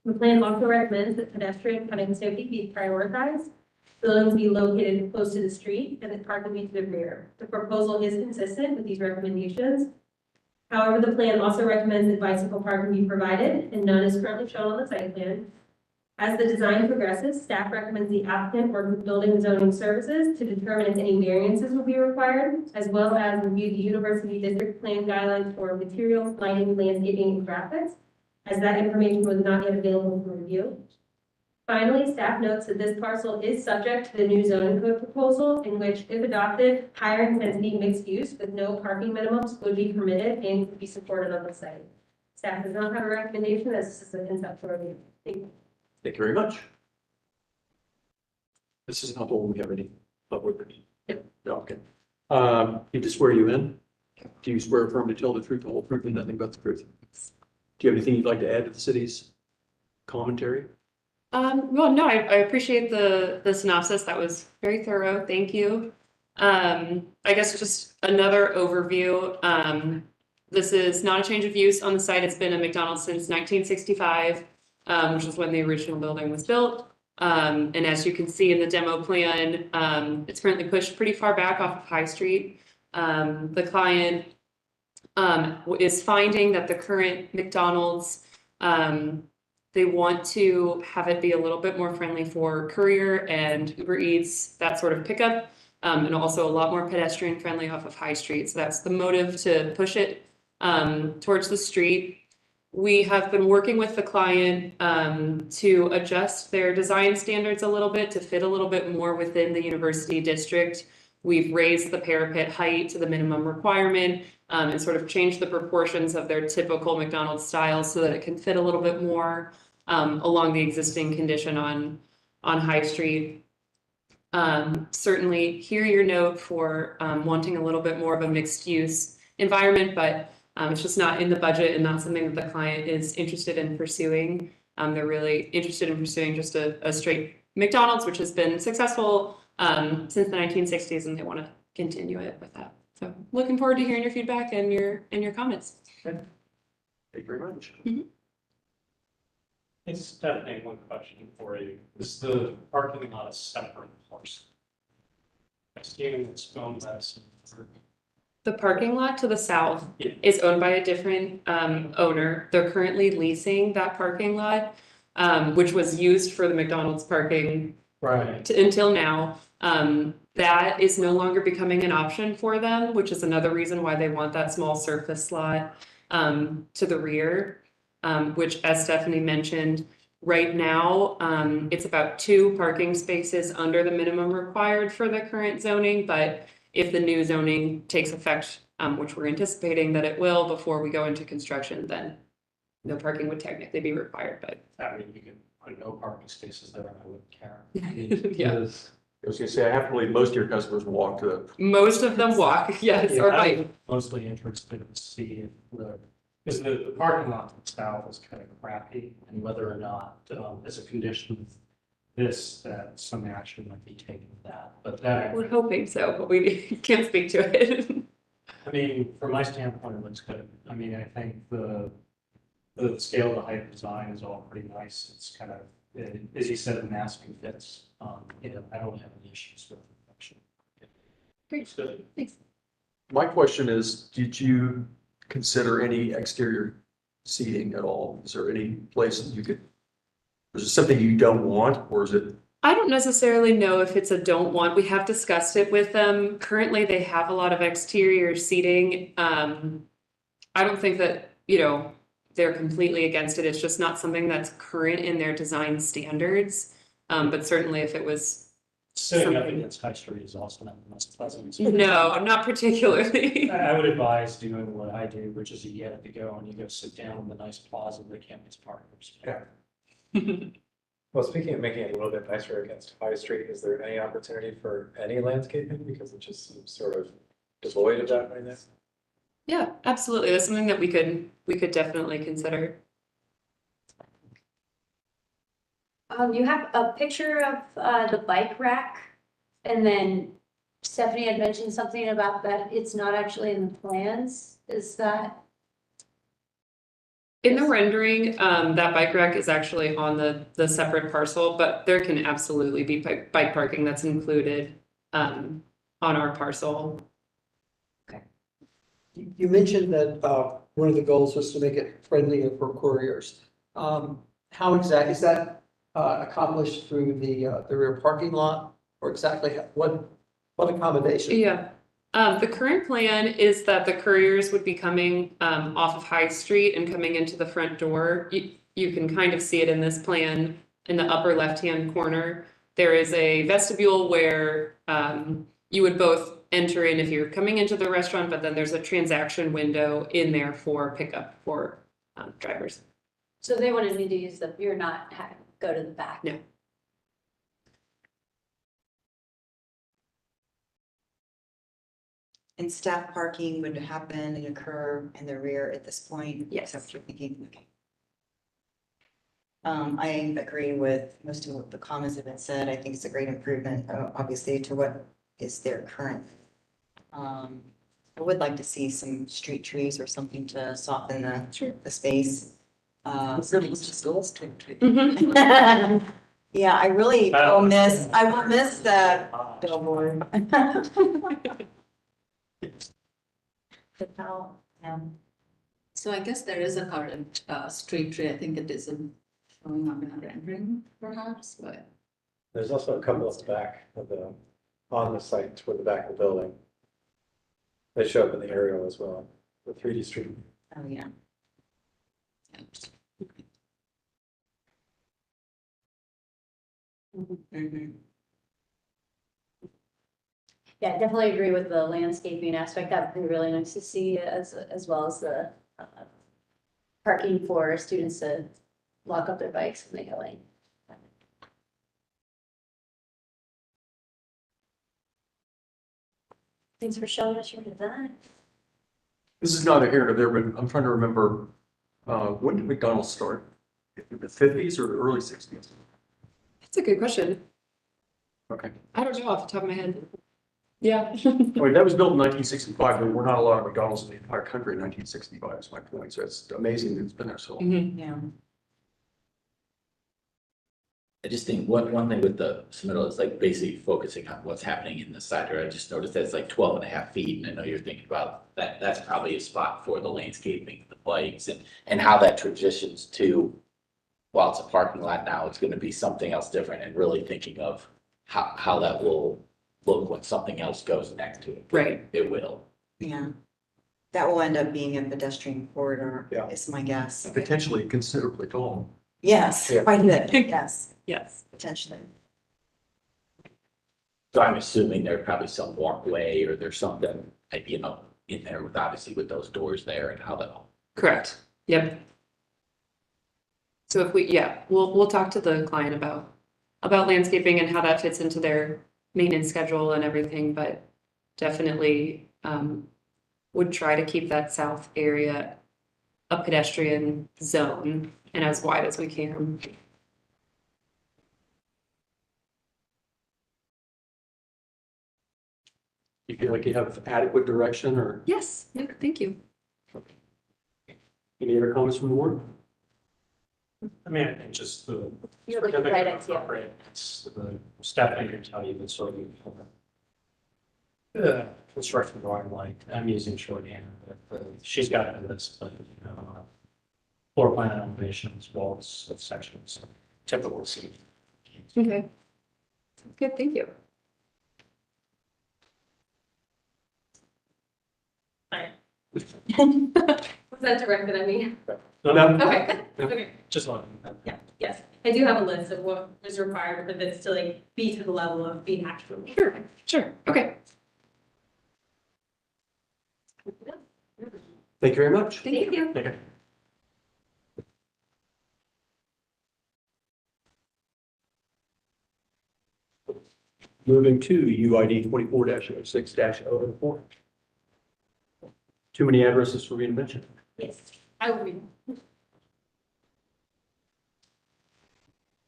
The plan also recommends that pedestrian connectivity be prioritized, buildings be located close to the street, and that parking be to the rear. The proposal is consistent with these recommendations. However, the plan also recommends that bicycle parking be provided, and none is currently shown on the site plan. As the design progresses, staff recommends the applicant work with building and zoning services to determine if any variances will be required, as well as review the University District Plan guidelines for materials, lighting, landscaping, and graphics, as that information was not yet available for review. Finally, staff notes that this parcel is subject to the new zoning code proposal, in which, if adopted, higher intensity mixed use with no parking minimums would be permitted and could be supported on the site. Staff does not have a recommendation, as this is a conceptual review. Thank you. Thank you very much. This is not the one we have any public. Yep. Okay. Need to swear you in? Do you swear affirm to tell the truth, the whole truth, and nothing but the truth? Do you have anything you'd like to add to the city's commentary? Well, no, I appreciate the synopsis. That was very thorough. Thank you. I guess just another overview. This is not a change of use on the site. It's been a McDonald's since 1965. Which is when the original building was built. And as you can see in the demo plan, it's currently pushed pretty far back off of High Street. The client is finding that the current McDonald's, they want to have it be a little bit more friendly for courier and Uber Eats, that sort of pickup, and also a lot more pedestrian friendly off of High Street. So that's the motive to push it towards the street. We have been working with the client to adjust their design standards a little bit to fit a little bit more within the university district. We've raised the parapet height to the minimum requirement and sort of changed the proportions of their typical McDonald's style so that it can fit a little bit more along the existing condition on High Street. Certainly hear your note for wanting a little bit more of a mixed use environment, but it's just not in the budget and not something that the client is interested in pursuing. They're really interested in pursuing just a straight McDonald's, which has been successful since the 1960s, and they want to continue it with that. So looking forward to hearing your feedback and your comments. Thank you very much. Mhm. It's definitely one question for you. Is the parking lot a separate parcel? Assuming it's owned by some. The parking lot to the south Yeah. is owned by a different owner. They're currently leasing that parking lot, which was used for the McDonald's parking Right. until now. That is no longer becoming an option for them, which is another reason why they want that small surface lot to the rear, which, as Stephanie mentioned, right now, it's about 2 parking spaces under the minimum required for the current zoning, but if the new zoning takes effect, which we're anticipating that it will before we go into construction, then no parking would technically be required, but I mean, you can put no parking spaces there and I wouldn't care. yeah. Because- I was gonna say, I have to believe most of your customers walk to the, Most of them walk, yes, Yeah, or I'm bike. mostly interested in seeing because the parking lot itself is kind of crappy and whether or not, as a condition of this, that some action might be taken with that, but that, We're hoping so, but we can't speak to it. I mean, from my standpoint, it looks good. I mean, I think the scale, the height design is all pretty nice. It's kind of, as you said, the masking fits. You know, I don't have any issues with the function. Great. It's good. Thanks. my question is, did you consider any exterior seating at all? Is there any place that you could, is it something you don't want, or is it? I don't necessarily know if it's a don't want. We have discussed it with them. Currently, they have a lot of exterior seating. I don't think that, they're completely against it. It's just not something that's current in their design standards. But certainly if it was, Sitting up Something- against High Street is also not the most pleasant. no, not particularly. I would advise doing what I do, which is you get to go and you go sit down in the nice plaza that campus partners. Yeah. Well, speaking of making it a little bit nicer against High Street, is there any opportunity for any landscaping? Because it just seems sort of devoid of that right now. Yeah, absolutely. That's something that we could definitely consider. You have a picture of the bike rack, and then Stephanie had mentioned something about that it's not actually in the plans, is that? In the rendering, that bike rack is actually on the separate parcel, but there can absolutely be bike parking that's included on our parcel. You mentioned that one of the goals was to make it friendlier for couriers. How exactly, is that accomplished through the rear parking lot? Or exactly what accommodation? Yeah. The current plan is that the couriers would be coming off of High Street and coming into the front door. You can kind of see it in this plan in the upper left-hand corner. There is a vestibule where you would both enter in if you're coming into the restaurant, but then there's a transaction window in there for pickup for drivers. So they wanted me to use you're not, go to the back. No. And staff parking would happen and occur in the rear at this point? Yes. Is that what you're thinking? Okay. I agree with most of what the comments have been said. I think it's a great improvement, obviously, to what is there current. I would like to see some street trees or something to soften the space. Mhm. Yeah, I really will miss that billboard. But now, So I guess there is a current street tree. I think it isn't showing on the rendering perhaps, but. There's also a couple at the back of on the site toward the back of the building. They show up in the aerial as well, the 3D street. oh, yeah. Mhm. Yeah, I definitely agree with the landscaping aspect. That would be really nice to see as well as the parking for students to lock up their bikes when they go in. Thanks for showing us your design. This is not a here or there, but I'm trying to remember, when did McDonald's start? In the 50s or early 60s? That's a good question. Okay. I don't know off the top of my head. Yeah. I mean, that was built in 1965. There were not a lot of McDonald's in the entire country in 1965, is my point. So it's amazing that it's been there so long. Mhm. Yeah. I just think one thing with the submittal is like basically focusing on what's happening in the side yard. I just noticed that it's like 12.5 feet, and I know you're thinking about that, that's probably a spot for the landscaping, the bikes, and how that transitions to, while it's a parking lot now, it's gonna be something else different, and really thinking of how that will look when something else goes next to it. Right. It will. Yeah. That will end up being a pedestrian corridor, Yeah. is my guess. Potentially considerably tall. Yes, Yeah. quite a bit, yes, Yes. potentially. So I'm assuming there's probably some walkway or there's something, you know, in there with, obviously with those doors there and how that all. Correct. Yep. So if we, yeah, we'll talk to the client about landscaping and how that fits into their maintenance schedule and everything, but definitely would try to keep that south area a pedestrian zone and as wide as we can. You feel like you have adequate direction or Yes, yeah, thank you. any other comments from the board? I mean, I think just the. You're looking right at you. It's the Stephanie can tell you that sort of. Construction drawing, like, I'm using shorthand, but she's got it in this, but, you know, floor plan elevations, walls, sections, typical scene. Okay. Good, thank you. Was that directed at me? No. Okay, good. Okay. Just like. Yeah, yes. I do have a list of what was required for this to like be to the level of being actually. Sure, okay. Thank you very much. Thank you. Okay. Moving to UID 24-06-004. Too many addresses for me to mention. Yes, I will read.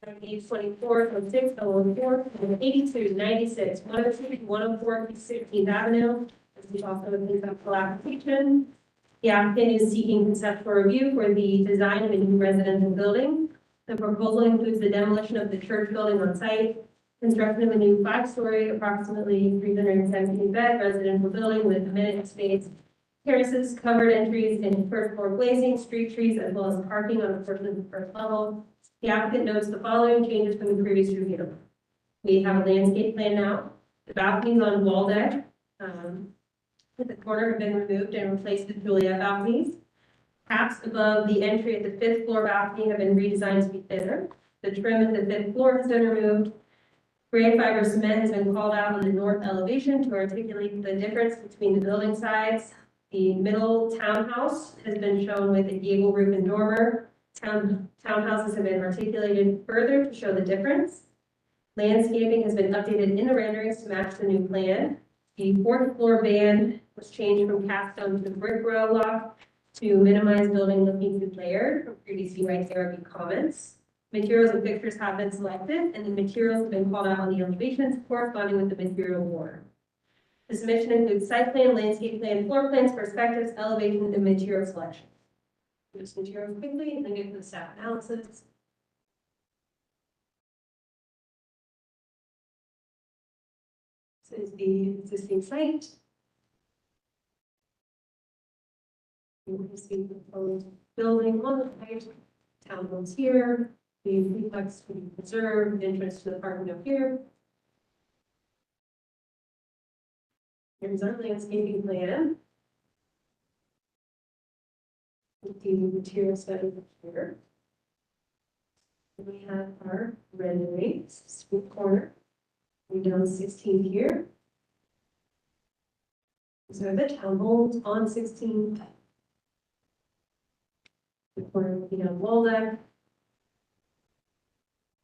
24, 06, 004, 82, 96, 102, 104, 16th Avenue. This is also a conceptual application. The applicant is seeking conceptual review for the design of a new residential building. The proposal includes the demolition of the church building on site, construction of a new 5-story, approximately 317-bed residential building with amenity space, terraces, covered entries, and first floor glazing, street trees, as well as parking on a portion of the first level. The applicant notes the following changes from the previous review. We have a landscape plan now. The balconies on wall deck at the corner have been removed and replaced with Juliet balconies. Caps above the entry at the 5th floor balcony have been redesigned to be thinner. The trim at the 5th floor has been removed. Gray fiber cement has been called out on the north elevation to articulate the difference between the building sides. The middle townhouse has been shown with a gable roof and dormer. Townhouses have been articulated further to show the difference. Landscaping has been updated in the renderings to match the new plan. The 4th floor band was changed from cast stone to brick row block to minimize building looking too layered. From previously right there would be comments. Materials and fixtures have been selected, and the materials have been called out on the elevations corresponding with the material worn. The submission includes site plan, landscape plan, floor plans, perspectives, elevation, and material selection. This material quickly and then get to the staff analysis. This is the existing site. You can see the proposed building on the site, townhomes here, the duplex will be preserved, entrance to the parking up here. Here's our landscaping plan. The material study here. We have our renderings, sweet corner. We're down 16 here. These are the townhomes on 16. The corner will be on wall deck.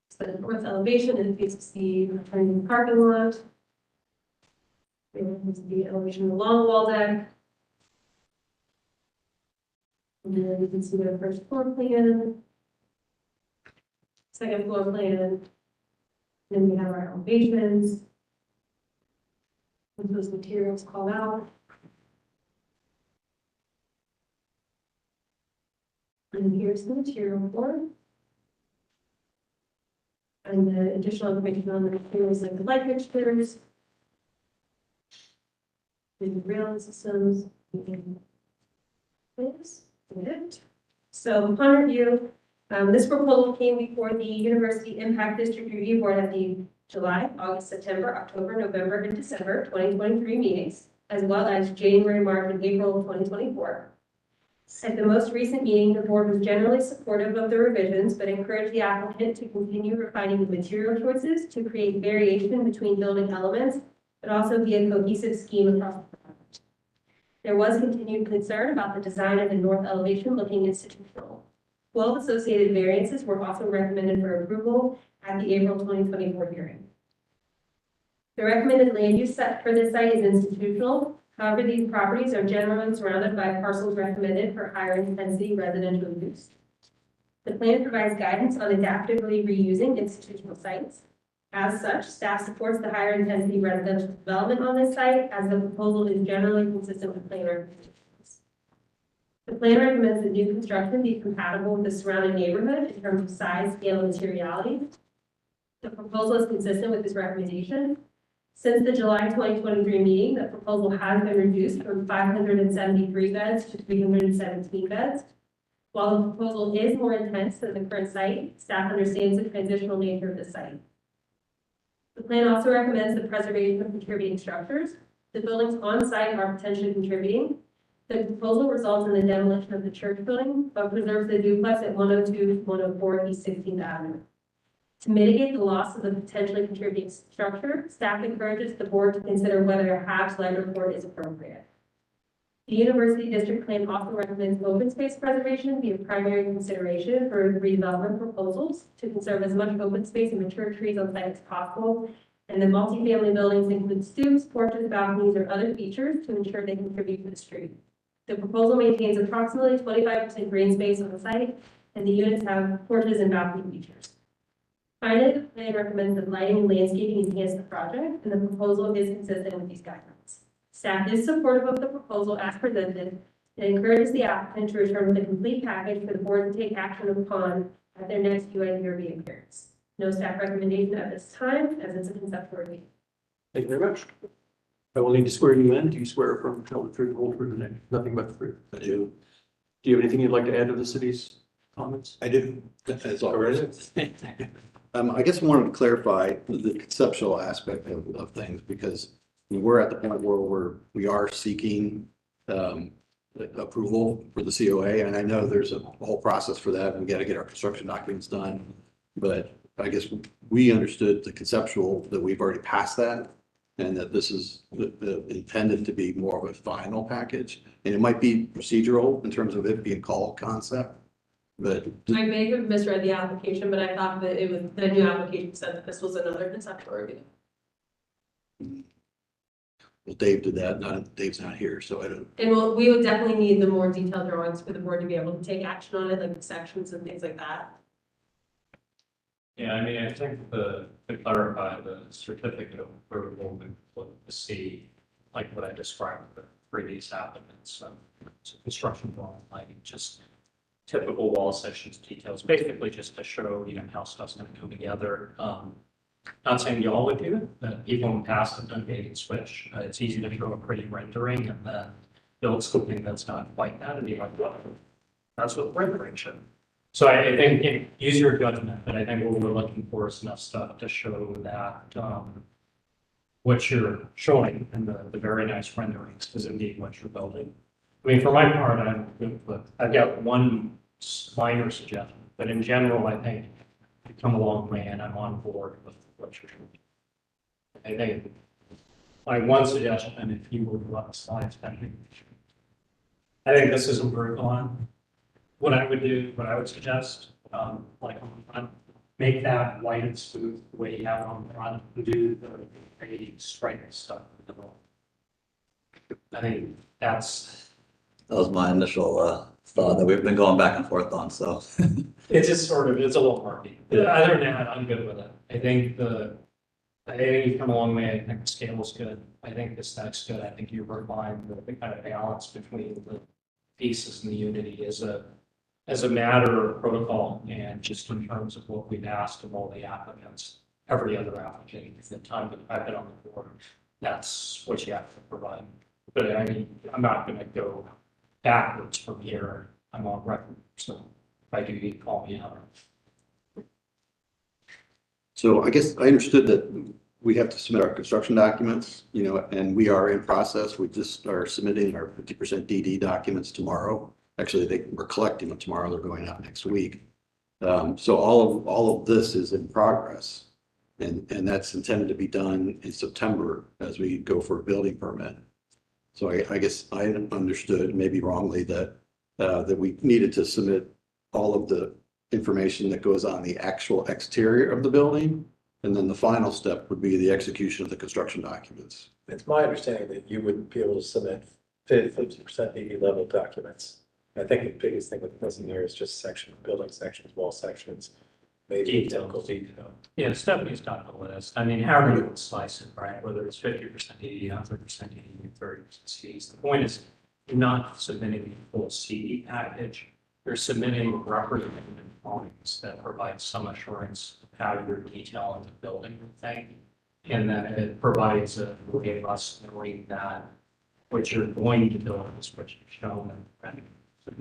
So the north elevation indicates the returning parking lot. There's the elevation along wall deck. And then you can see the first floor plan. Second floor plan. Then we have our elevations. With those materials called out. And here's the material board. And the additional information on the materials like the light fixtures, the railing systems. This is it. So upon review, this proposal came before the University Impact District Review Board at the July, August, September, October, November, and December 2023 meetings, as well as January, March, and April of 2024. At the most recent meeting, the board was generally supportive of the revisions, but encouraged the applicant to continue refining the material choices to create variation between building elements, but also be a cohesive scheme across the project. There was continued concern about the design of the north elevation looking institutional. 12 associated variances were also recommended for approval at the April 2024 hearing. The recommended land use set for this site is institutional. However, these properties are generally surrounded by parcels recommended for higher intensity residential use. The plan provides guidance on adaptively reusing institutional sites. As such, staff supports the higher intensity residential development on this site, as the proposal is generally consistent with plan recommendations. The plan recommends that new construction be compatible with the surrounding neighborhood in terms of size, scale, and materiality. The proposal is consistent with this recommendation. Since the July 2023 meeting, the proposal has been reduced from 573 beds to 317 beds. While the proposal is more intense than the current site, staff understands the transitional nature of the site. The plan also recommends the preservation of contributing structures. The buildings on site are potentially contributing. The proposal results in the demolition of the church building, but preserves the duplex at 102-104 East 16th Avenue. To mitigate the loss of the potentially contributing structure, staff encourages the board to consider whether a HAB's lead report is appropriate. The University District Plan also recommends open space preservation be a primary consideration for redevelopment proposals to conserve as much open space and mature trees on site as possible. And the multifamily buildings include stoops, porches, balconies, or other features to ensure they contribute to the street. The proposal maintains approximately 25% green space on the site, and the units have porches and balcony features. Finally, the plan recommends that lighting and landscaping enhance the project, and the proposal is consistent with these guidelines. Staff is supportive of the proposal as presented and encourages the applicant to return with a complete package for the board to take action upon at their next UIDRB appearance. No staff recommendation at this time, as it's a conceptual review. Thank you very much. I will need to swear you in. Do you swear from tell the truth, the whole truth, and nothing but the truth? I do. Do you have anything you'd like to add to the city's comments? I do. That's all right. I guess I wanted to clarify the conceptual aspect of things, because we're at the point where we are seeking approval for the COA, and I know there's a whole process for that. We got to get our construction documents done, but I guess we understood the conceptual that we've already passed that, and that this is intended to be more of a final package, and it might be procedural in terms of it being called concept. But I may have misread the application, but I thought that it was, the new application said that this was another conceptual review. well, Dave did that. Dave's not here, so I don't. And we would definitely need the more detailed drawings for the board to be able to take action on it, like the sections and things like that. Yeah, I mean, I think to clarify the certificate of approval, we look to see, like what I described with the previous applicants, so construction drawing, like just typical wall sections details, basically just to show, how stuff's gonna come together. Not saying y'all would do it, but people in the past have done bait and switch. It's easy to show a pretty rendering and then build something that's not quite that, and be like, well, that's what the rendering should. So I think, use your judgment, but I think what we're looking for is enough stuff to show that what you're showing in the very nice renderings is indeed what you're building. I mean, for my part, I've got one minor suggestion, but in general, I think you've come a long way and I'm on board with what you're doing. I think my one suggestion, and if you would run slides, I think this is improved on. What I would suggest, like on the front, make that white and smooth the way you have it on the front, and do the fading stripe stuff in the middle. I think that was my initial thought that we've been going back and forth on, so. it's just sort of, it's a little murky. Other than that, I'm good with it. I think you've come a long way. I think the scale is good. I think the aesthetics good. I think you refined the kind of balance between the pieces and the unity is a as a matter of protocol and just in terms of what we've asked of all the applicants, every other applicant, in the time that I've been on the board, that's what you have to provide. But I mean, I'm not gonna go backwards from here. I'm on record, so if I do, you can call me out. So I guess I understood that we have to submit our construction documents, and we are in process. We just are submitting our 50% DD documents tomorrow. Actually, we're collecting them tomorrow. They're going out next week. So all of this is in progress. And that's intended to be done in September as we go for a building permit. So I guess I understood, maybe wrongly, that we needed to submit all of the information that goes on the actual exterior of the building. And then the final step would be the execution of the construction documents. It's my understanding that you would be able to submit 50% DD level documents. I think the biggest thing with missing here is just building sections, wall sections, maybe technical detail. Yeah, Stephanie's got the list. I mean, however you would slice it, right? Whether it's 50% DD, 100% DD, 30% Cs. The point is, you're not submitting the full CD package. You're submitting representative components that provide some assurance of how you're detailing the building thing. And then it provides a way of us knowing that what you're going to build is what you've shown.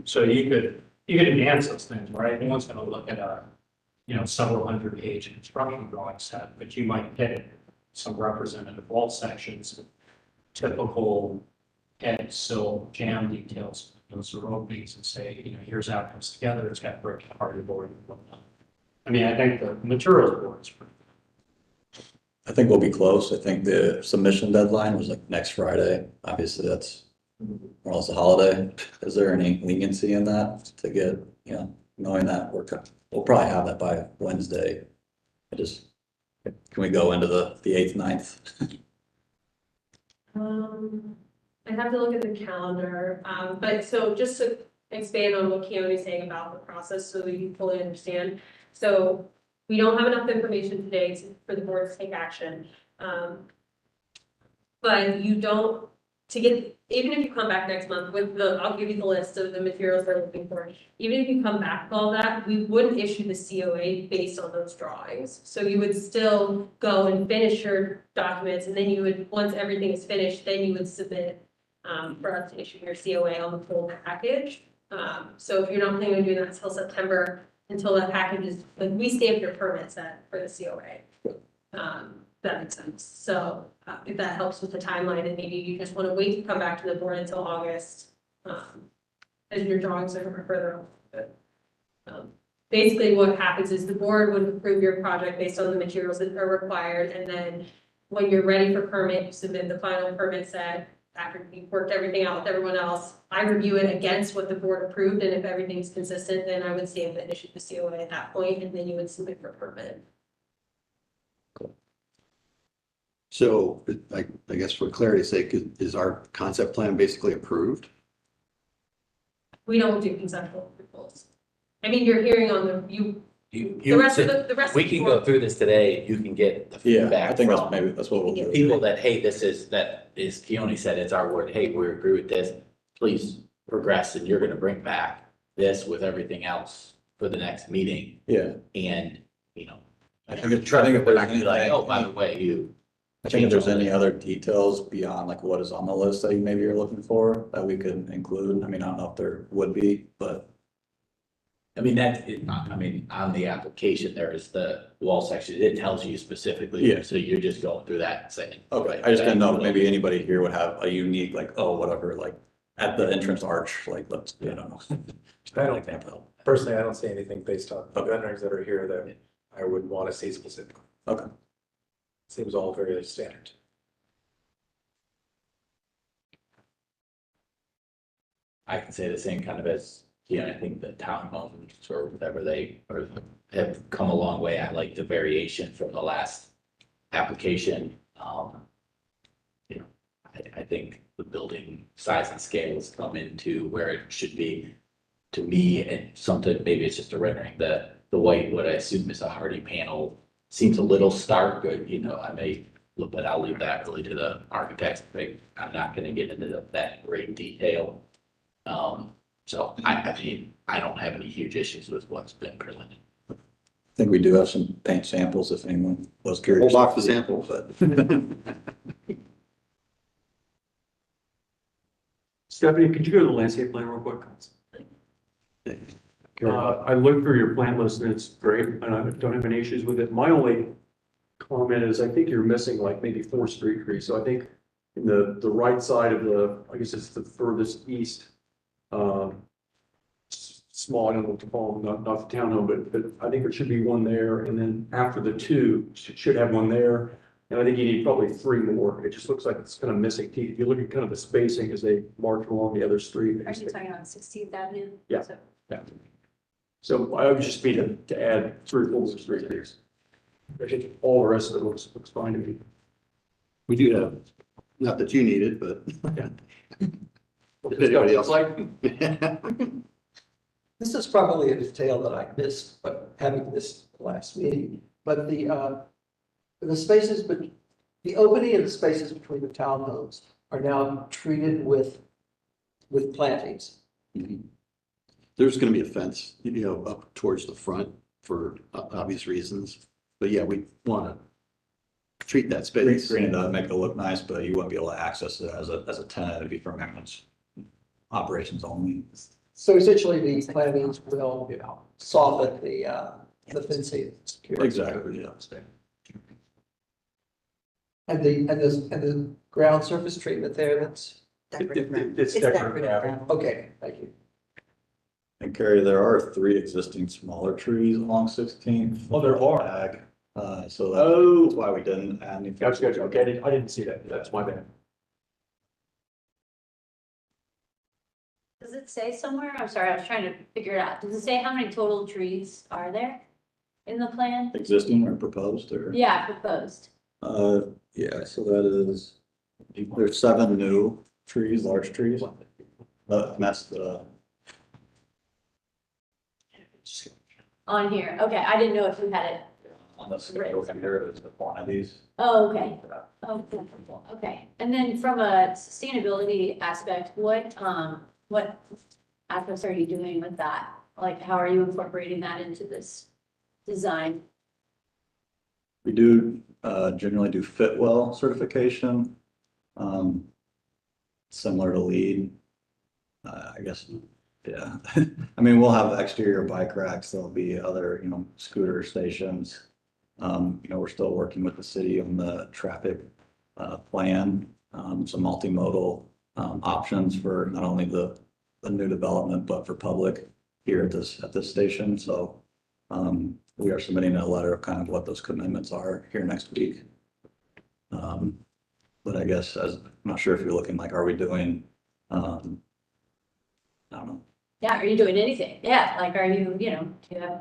So you could advance those things, right? No one's going to look at a several hundred page construction drawing set, but you might get some representative wall sections, typical head, sill, jam details, those are openings, and say, here's how it comes together. It's got brick, board, and whatnot. I mean, I think the materials board is pretty. I think we'll be close. I think the submission deadline was like next Friday. Obviously, that's more or less a holiday. Is there any leniency in that to get, knowing that we'll probably have that by Wednesday? Can we go into the 8th, 9th? I'd have to look at the calendar, but so just to expand on what Keone's saying about the process so we can fully understand. So we don't have enough information today for the board to take action. But you don't, even if you come back next month with I'll give you the list of the materials they're looking for. Even if you come back with all that, we wouldn't issue the COA based on those drawings. So you would still go and finish your documents, and then you would, once everything is finished, then you would submit for us to issue your COA on the full package. So if you're not planning on doing that until September, until that package is, like, we stamp your permit set for the COA. That makes sense. So if that helps with the timeline, and maybe you just want to wait to come back to the board until August, as your drawings are further on. Basically what happens is the board would approve your project based on the materials that are required, and then when you're ready for permit, you submit the final permit set. After you've worked everything out with everyone else, I review it against what the board approved, and if everything's consistent, then I would stamp it and issue the COA at that point, and then you would submit for permit. So I guess for clarity's sake, is our concept plan basically approved? We don't do conceptual approvals. I mean, you're hearing on the rest of the We can go through this today. You can get the Yeah, feedback I think from that's what we'll do. people that, hey, that is Keone said, it's our word. Hey, we agree with this. Please progress, and you're going to bring back this with everything else for the next meeting. Yeah. And, I think if we're there's not gonna be like, anything, oh, by the way, I think if there's any other details beyond like what is on the list that you maybe you're looking for that we could include. I mean, I don't know if there would be, but. I mean, on the application, there is the wall section. It tells you specifically. Yeah. So you're just going through that and saying. Okay, I just didn't know if maybe anybody here would have a unique, like, oh, whatever, like at the entrance arch, like, let's, I don't know. I don't, personally, I don't see anything based on the renderings that are here that I would want to see specifically. Okay. Seems all very standard. I can say the same kind of as, I think the townhomes or whatever have come a long way. I like the variation from the last application. I think the building size and scale has come into where it should be to me, and something, maybe it's just a rendering, the white, what I assume is a hardy panel seems a little stark, but I may look, but I'll leave that really to the architects. I'm not gonna get into that great detail. So I mean, I don't have any huge issues with what's been presented. I think we do have some paint samples if anyone was Whole curious. box of samples, but. Stephanie, could you go to the landscape plan real quick? I looked through your plan list and it's great, and I don't have any issues with it. My only comment is I think you're missing like maybe 4 street trees. So I think in the right side of the, I guess it's the furthest east, small, I don't know what to call them, not the townhome, but I think there should be one there. And then after the 2, should have one there. And I think you need probably 3 more. It just looks like it's kind of missing teeth. If you look at kind of the spacing as they march along the other street. Are you talking about 16th Avenue? Yeah. So- Yeah. So I would just be to add 3 or 4 street trees. I think all the rest of it looks fine to me. We do have, not that you need it, but. Yeah. If anybody else like. This is probably a detail that I missed, but having this last meeting, but the spaces, but the opening and the spaces between the townhomes are now treated with plantings. There's gonna be a fence, up towards the front for obvious reasons. But yeah, we wanna treat that space. Green does make it look nice, but you wouldn't be able to access it as a tenant. It'd be for maintenance operations only. So essentially, the plantings will, soften the fencing. Exactly, yeah. And the ground surface treatment there, that's, It's It's decorative. decorative. okay, thank you. And Carrie, there are 3 existing smaller trees along 16th. Oh, there are. Ag, so Oh, that's why we didn't add any. gotcha. Okay, I didn't see that. That's my bad. Does it say somewhere? I'm sorry, I was trying to figure it out. Does it say how many total trees are there in the plan? Existing or proposed or? Yeah, proposed. Yeah, so that is, there's 7 new trees, large trees. That's the, On here. Okay, I didn't know if you had it. on the schedule here, it's the quantities. Oh, okay. Oh, cool. Okay. And then from a sustainability aspect, what aspects are you doing with that? Like, how are you incorporating that into this design? We do generally do Fitwell certification. Similar to LEED. I guess, yeah. I mean, we'll have exterior bike racks. There'll be other, scooter stations. We're still working with the city on the traffic plan, some multimodal options for not only the new development, but for public here at this station. So we are submitting a letter of kind of what those commitments are here next week. But I guess I'm not sure if you're looking like, are we doing, I don't know. Yeah, are you doing anything? Yeah, like, are you, do you have?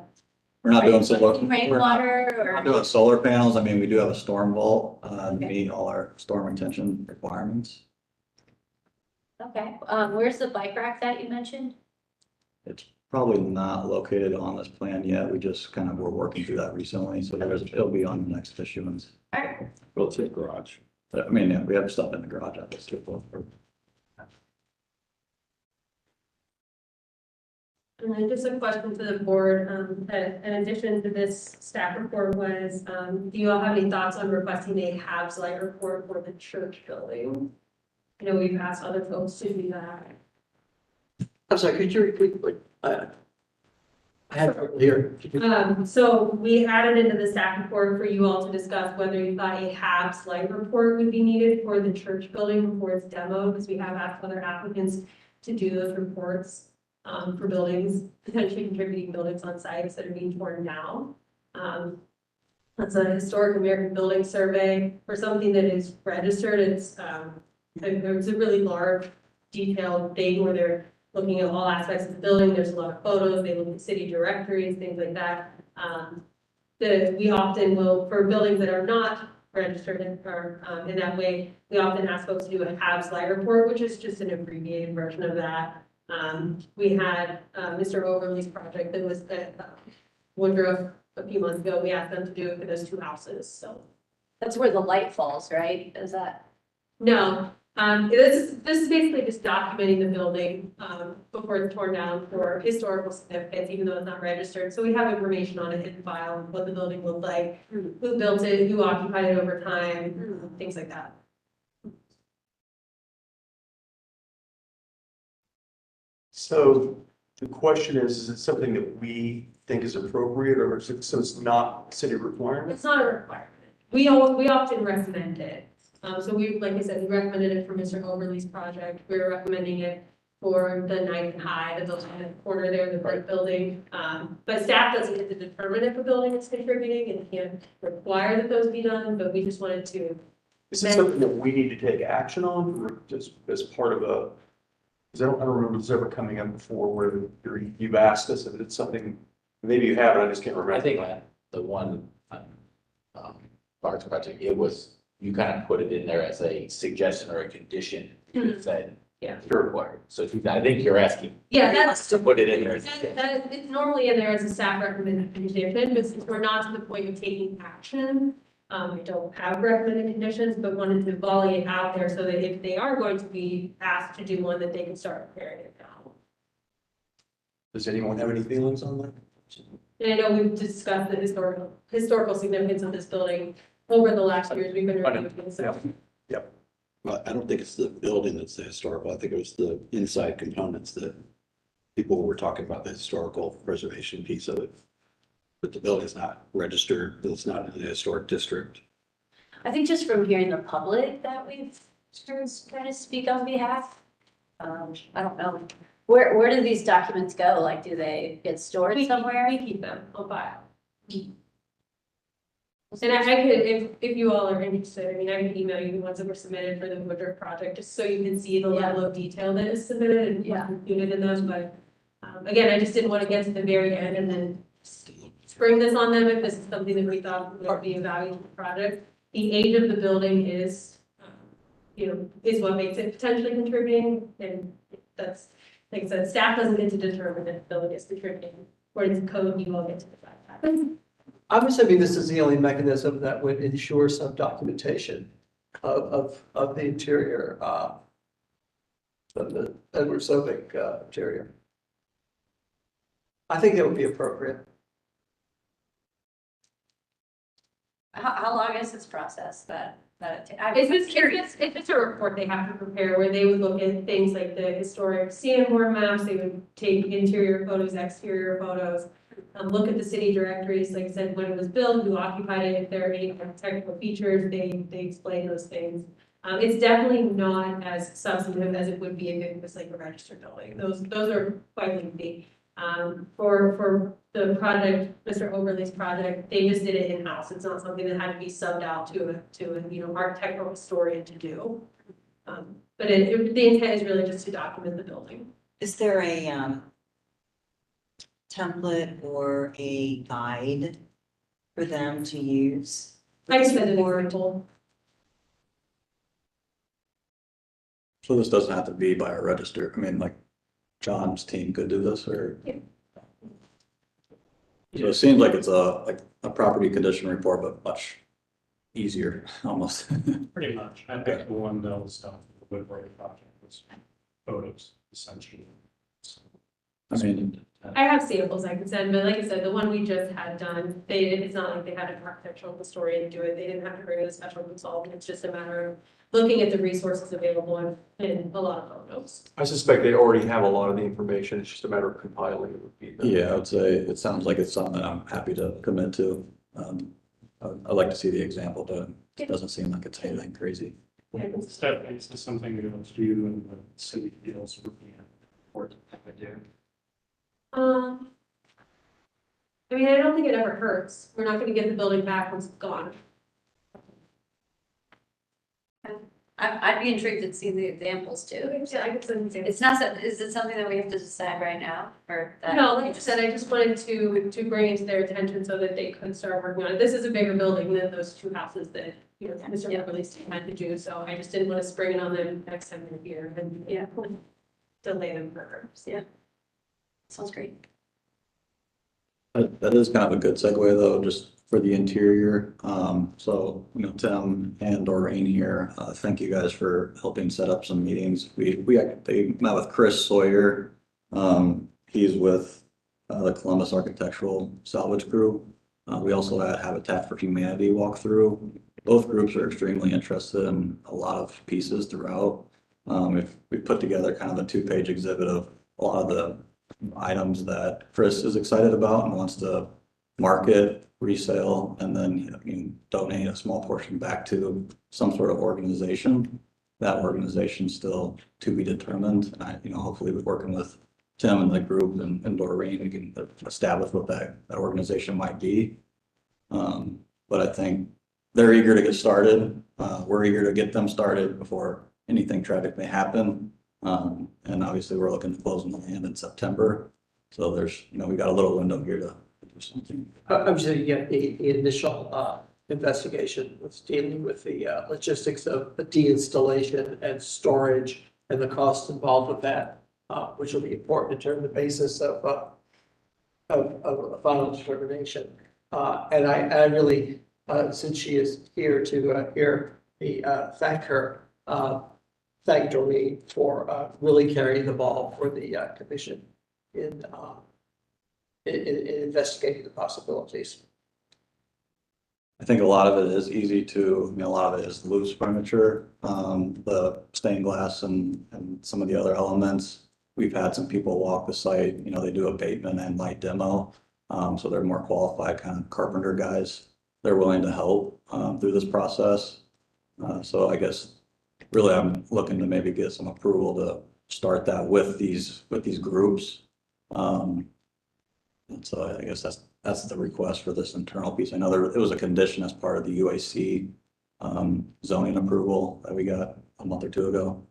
We're not are you doing solar. collecting We're rainwater not or? doing solar panels. I mean, we do have a storm vault, to meet all our storm retention requirements. Okay, where's the bike rack that you mentioned? It's probably not located on this plan yet. We just kind of were working through that recently, so it'll be on the next issuance. All right, Well, it's a garage. But I mean, yeah, we have stuff in the garage at this too. And then just a question to the board, in addition to this staff report was, do you all have any thoughts on requesting a HABs light report for the church building? I know we've asked other folks to do that. I'm sorry, could you repeat, I had it here. So we added into the staff report for you all to discuss whether you thought a HABs light report would be needed for the church building before it's demoed, because we have asked other applicants to do those reports for buildings, potentially contributing buildings on sites that are being torn down. That's a historic American building survey for something that is registered. It's a really large, detailed thing where they're looking at all aspects of the building. There's a lot of photos. They look at city directories, things like that. We often will, for buildings that are not registered in that way, we often ask folks to do a HABs light report, which is just an abbreviated version of that. We had Mr. Overley's project that was at Woodruff a few months ago. We asked them to do it for those 2 houses, so. that's where the light falls, right? Is that? No, This is basically just documenting the building, before it's torn down for historical significance, even though it's not registered. So we have information on it in file, what the building looked like, who built it, who occupied it over time, things like that. So the question is it something that we think is appropriate or is it, so it's not city requirement? It's not a requirement. We often recommend it. So we, like I said, we recommended it for Mr. Overly's project. We're recommending it for the Ninth and High, the building in the corner there, the brick building. But staff doesn't get to determine if a building is contributing and can't require that those be done, but we just wanted to. Is it something that we need to take action on or just as part of a, because I don't remember this ever coming up before where you've asked us if it's something, maybe you have, and I just can't remember. I think the one, Parks project, it was, you kind of put it in there as a suggestion or a condition, it said. Yeah. You're required, so I think you're asking. Yeah, that's. To put it in there. It's normally in there as a staff recommended condition, but since we're not to the point of taking action, we don't have recommended conditions, but wanted to volley it out there so that if they are going to be asked to do one, that they can start preparing it now. Does anyone have any feelings on that? And I know we've discussed the historical significance of this building over the last years we've been reviewing, so. Well, I don't think it's the building that's the historical. I think it was the inside components that people were talking about, the historical preservation piece of it. But the building's not registered, it's not in the historic district. I think just from hearing the public that we've heard kind of speak on behalf. I don't know. Where do these documents go? Like, do they get stored somewhere? We keep them on file. And I could, if you all are interested, I mean, I can email you the ones that were submitted for the Woodruff project, just so you can see the level of detail that is submitted and what's included in them, but. Again, I just didn't want to get to the very end and then spring this on them if this is something that we thought would be a value to the project. The age of the building is, is what makes it potentially contributing, and that's, like I said, staff doesn't get to determine if the building is contributing. According to code, you all get to decide that. I'm assuming this is the only mechanism that would ensure some documentation of the interior, of the Edward Sovic interior. I think that would be appropriate. How long is this process It's a report they have to prepare where they would look at things like the historic CN maps, they would take interior photos, exterior photos, look at the city directories, like I said, when it was built, who occupied it, if there are any technical features, they explain those things. It's definitely not as substantive as it would be if it was like a registered building. Those are quite lengthy. For the project, Mr. Overly's project, they just did it in-house. It's not something that had to be subbed out to a architectural historian to do. But the intent is really just to document the building. Is there a template or a guide for them to use? I can send an example. So this doesn't have to be by a register. I mean, like John's team could do this or? Yeah. So it seems like it's a property condition report, but much easier almost. Pretty much. I think the one that was done for the Woodbury project was photos, essentially. I mean, I have samples I can send, but like I said, the one we just had done, it's not like they had an architectural historian do it. They didn't have to bring in a special consultant. It's just a matter of looking at the resources available in a lot of photos. I suspect they already have a lot of the information. It's just a matter of compiling it. yeah, I would say it sounds like it's something that I'm happy to commit to. I'd like to see the example, but it doesn't seem like it's anything crazy. It's definitely something that was you and the city feels would be important to do. I mean, I don't think it ever hurts. We're not gonna get the building back once it's gone. I'd be intrigued to see the examples too. Yeah, I could send examples. It's not, is it something that we have to decide right now or? that- No, like I said, I just wanted to bring it to their attention so that they could start working on it. This is a bigger building than those two houses that, Mr. Everly's team had to do, so I just didn't want to spring it on them next time they're here and, delay them further. Yeah. Sounds great. That is kind of a good segue though, just for the interior. So, Tim and Doreen here, thank you guys for helping set up some meetings. They met with Chris Sawyer. He's with the Columbus Architectural Salvage Group. We also had Habitat for Humanity walk through. Both groups are extremely interested in a lot of pieces throughout. We put together kind of a 2-page exhibit of a lot of the items that Chris is excited about and wants to market, resale, and then donate a small portion back to some sort of organization. That organization still to be determined. And hopefully we're working with Tim and the group and Doreen, we can establish what that organization might be. But I think they're eager to get started. We're eager to get them started before anything tragic may happen. And obviously we're looking to close on the land in September. So we got a little window here to do something. I'm sure you get the initial investigation was dealing with the logistics of the deinstallation and storage and the cost involved with that, which will be important in terms of the basis of a final determination. And I really, since she is here to hear me thank her, thank Doreen for really carrying the ball for the commission in investigating the possibilities. I think a lot of it is a lot of it is loose furniture, the stained glass and some of the other elements. We've had some people walk the site, they do abatement and light demo. So they're more qualified kind of carpenter guys. They're willing to help through this process. So I guess really I'm looking to maybe get some approval to start that with these groups. And so I guess that's the request for this internal piece. I know it was a condition as part of the UAC zoning approval that we got a month or two ago.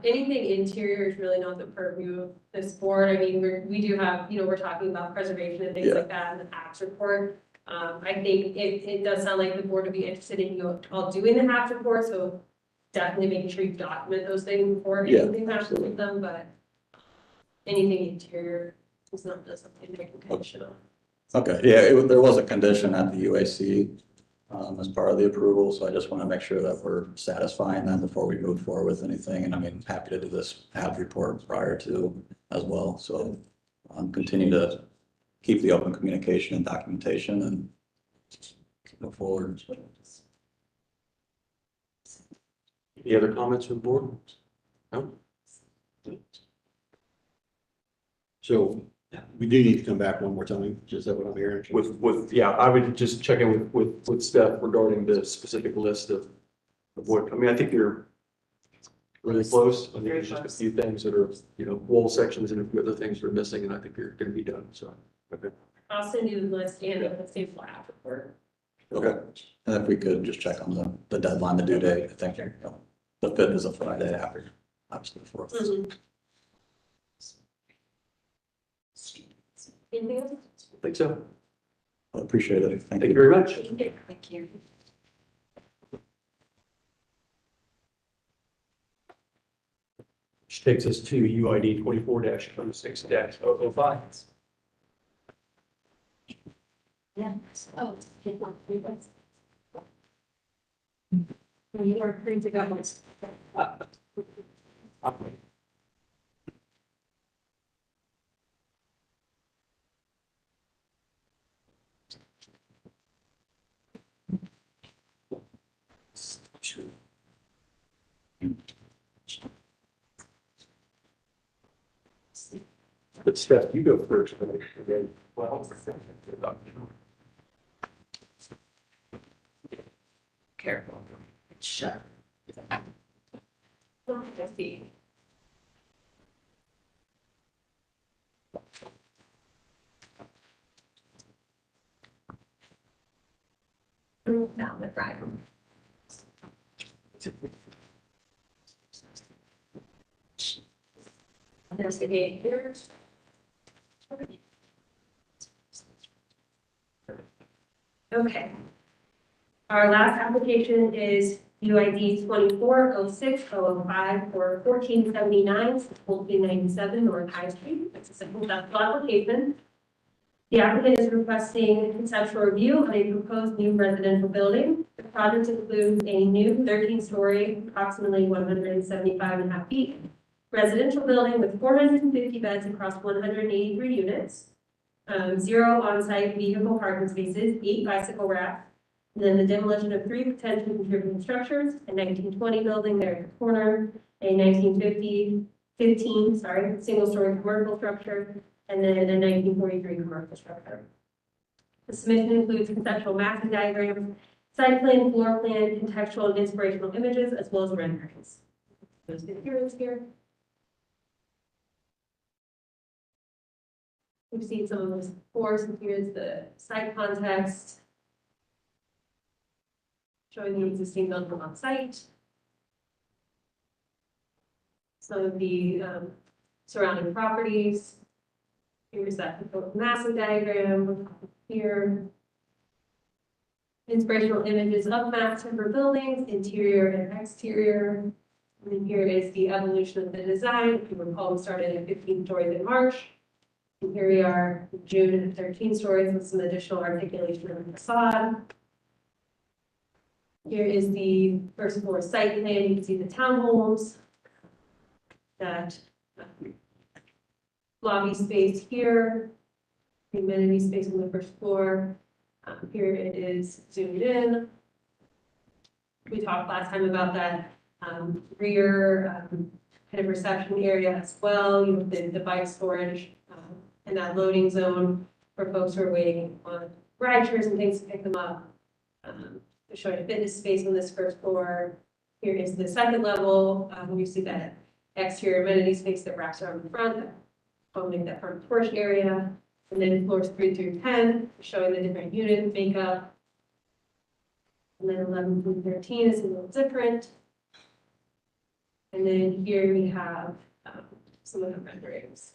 Anything interior is really not the purview of this board. I mean, we do have, we're talking about preservation and things like that in the HAPS report. I think it does sound like the board would be interested in you all doing the HAPS report, so definitely making sure you document those things before anything happens with them, but anything interior is not just something they can condition on. Okay, yeah, there was a condition at the UAC as part of the approval, so I just want to make sure that we're satisfying that before we move forward with anything. And I mean, happy to do this HAPS report prior to as well. So continue to keep the open communication and documentation and move forward. Any other comments from the board? No? So We do need to come back one more time. Is that what I'm hearing? I would just check in with Steph regarding the specific list of what, I think you're really close. I think there's just a few things that are, wall sections and a few other things that are missing, and I think you're gonna be done, so, okay. I'll send you the list and the same HAPS report. Okay. And if we could just check on the deadline, the due date, I think the 5th is a Friday after, obviously the 4th. Mm-hmm. Anything else? I think so. I appreciate it. Thank you very much. Thank you. Which takes us to UID 24-06-005. Yeah. Oh. You are free to go. But Steph, you go first. Careful. Shut. Down the drive. There's the gate here. Okay. Our last application is UID 24-06-005 for 1479, 1497 North High Street. It's a simple ductile application. The applicant is requesting conceptual review of a proposed new residential building. The project includes a new 13-story, approximately 175.5 feet, residential building with 450 beds across 183 units, 0 on-site vehicle parking spaces, 8 bicycle racks, and then the demolition of 3 potentially contributing structures, a 1920 building there at the corner, a 15, single-story commercial structure, and then a 1943 commercial structure. The submission includes conceptual mapping diagrams, site plan, floor plan, contextual and inspirational images, as well as renderings. Those are the hearings here. We've seen some of those before, so here's the site context, showing the existing building on site. Some of the surrounding properties. Here's that massive diagram here. Inspirational images of mass timber buildings, interior and exterior. And then here is the evolution of the design. If you recall, we started at 15 stories in March. And here we are in June at 13 stories with some additional articulation of the facade. Here is the first floor site plan. You can see the townhomes. That lobby space here, the amenity space on the first floor. Here it is zoomed in. We talked last time about that rear kind of reception area as well. You have the bike storage and that loading zone for folks who are waiting on ride shares and things to pick them up. Showing a fitness space on this first floor. Here is the second level. You see that exterior amenity space that wraps around the front, forming that front porch area. And then floors 3 through 10, showing the different unit makeup. And then 11 through 13 is a little different. And then here we have some of the renderings.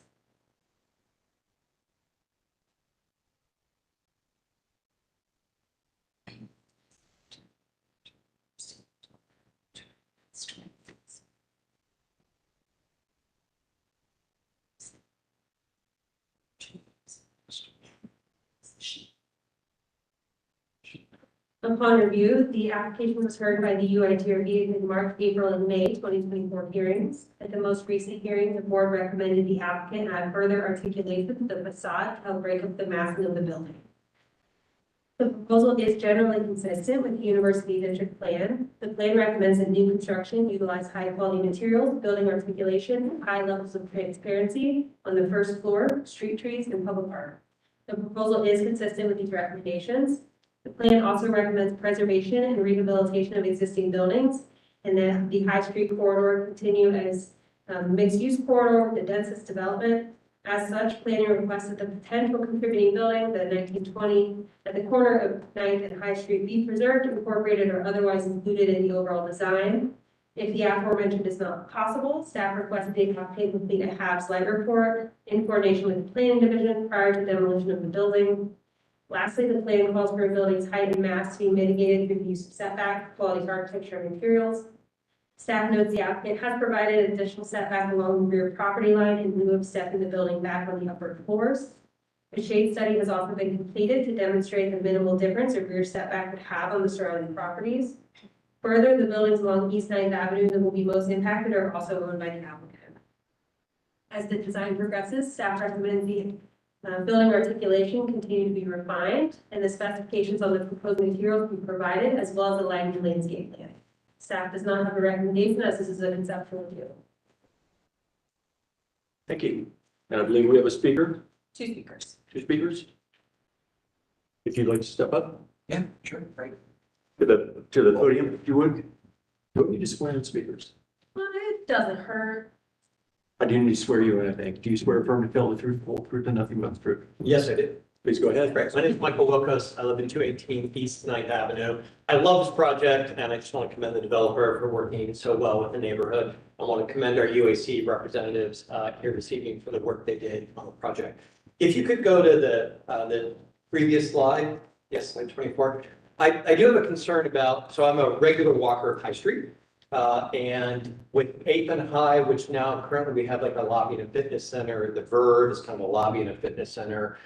Upon review, the application was heard by the UITRB in March, April, and May 2024 hearings. At the most recent hearing, the board recommended the applicant add further articulation to the facade to help break up the massing of the building. The proposal is generally consistent with the University District Plan. The plan recommends that new construction utilize high-quality materials, building articulation, high levels of transparency on the first floor, street trees, and public art. The proposal is consistent with these recommendations. The plan also recommends preservation and rehabilitation of existing buildings, and that the High Street corridor continue as mixed-use corridor with the densest development. As such, planning requests that the potential contributing building, the 1920 at the corner of 9th and High Street, be preserved, incorporated, or otherwise included in the overall design. If the aforementioned is not possible, staff requests the applicant complete a HAB site report in coordination with the planning division prior to demolition of the building. Lastly, the plan calls for a building's height and mass to be mitigated through the use of setback, quality architecture, and materials. Staff notes the applicant has provided an additional setback along the rear property line in lieu of stepping the building back on the upper floors. A shade study has also been completed to demonstrate the minimal difference a rear setback would have on the surrounding properties. Further, the buildings along East 9th Avenue that will be most impacted are also owned by the applicant. As the design progresses, staff recommends the building articulation continue to be refined, and the specifications on the proposed materials be provided, as well as the lighting and landscape plan. Staff does not have a recommendation, as this is a conceptual review. Thank you. And I believe we have a speaker, 2 speakers. 2 speakers. If you'd like to step up Yeah, sure, right. to the podium, if you would. Don't need to swear in speakers. Well, it doesn't hurt. I do need to swear you in, I think. Do you swear affirm to tell the truth, whole truth, and nothing but the truth? Yes, I did. Please go ahead. Great. My name is Michael Wilkos. I live in 218 East 9th Avenue. I love this project, and I just want to commend the developer for working so well with the neighborhood. I want to commend our UAC representatives here this evening for the work they did on the project. If you could go to the previous slide. Yes, slide 24. I do have a concern about, so I'm a regular walker of High Street. And with 8th and High, which now currently we have like a lobby and a fitness center, the Verve is kind of a lobby and a fitness center.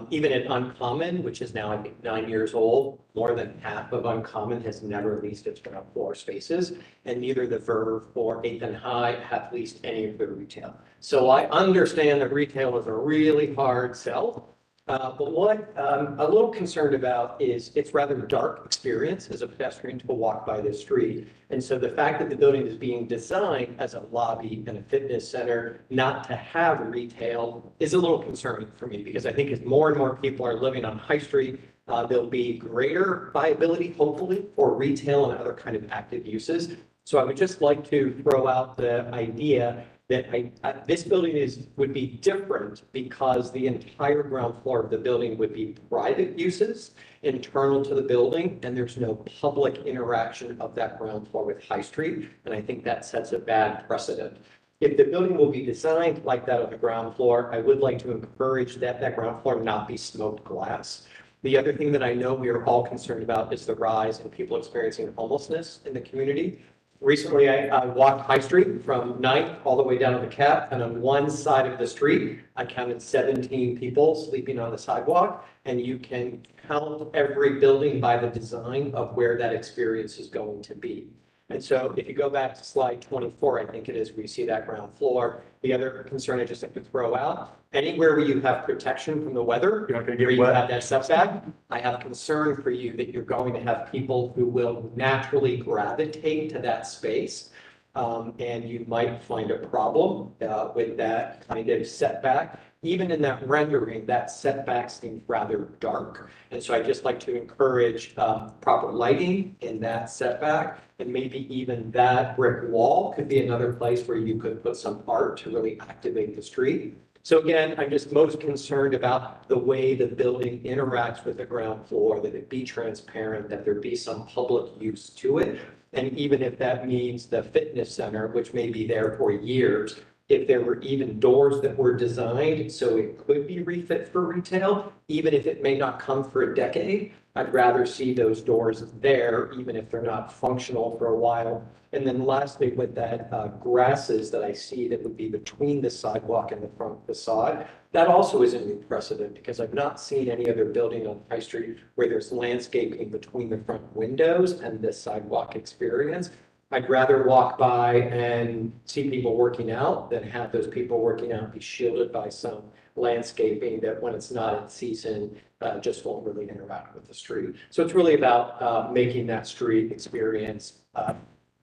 Even at Uncommon, which is now, I think, 9 years old, more than half of Uncommon has never leased its ground floor spaces. And neither the Verve or 8th and High have leased any of their retail. So I understand that retail is a really hard sell. But what I'm a little concerned about is it's rather dark experience as a pedestrian to walk by this street. And so the fact that the building is being designed as a lobby and a fitness center, not to have retail, is a little concerning for me, because I think as more and more people are living on High Street, there'll be greater viability, hopefully, for retail and other kind of active uses. So I would just like to throw out the idea that this building would be different because the entire ground floor of the building would be private uses internal to the building, and there's no public interaction of that ground floor with High Street. And I think that sets a bad precedent. If the building will be designed like that on the ground floor, I would like to encourage that ground floor not be smoked glass. The other thing that I know we are all concerned about is the rise in people experiencing homelessness in the community. Recently, I walked High Street from 9th all the way down to the Cap, and on one side of the street, I counted 17 people sleeping on the sidewalk, and you can count every building by the design of where that experience is going to be. And so if you go back to slide 24, I think it is, where you see that ground floor. The other concern I just have to throw out, anywhere where you have protection from the weather, You're not gonna where get you wet. have that setback, I have concern for you that you're going to have people who will naturally gravitate to that space. And you might find a problem with that kind of setback. Even in that rendering, that setback seems rather dark. And so I'd just like to encourage proper lighting in that setback. And maybe even that brick wall could be another place where you could put some art to really activate the street. So again, I'm just most concerned about the way the building interacts with the ground floor, that it be transparent, that there be some public use to it. And even if that means the fitness center, which may be there for years, if there were even doors that were designed so it could be refit for retail, even if it may not come for a decade, I'd rather see those doors there, even if they're not functional for a while. And then lastly, with that grasses that I see that would be between the sidewalk and the front facade, that also is a new precedent, because I've not seen any other building on High Street where there's landscaping between the front windows and the sidewalk experience. I'd rather walk by and see people working out than have those people working out be shielded by some landscaping that, when it's not in season, just won't really interact with the street. So it's really about making that street experience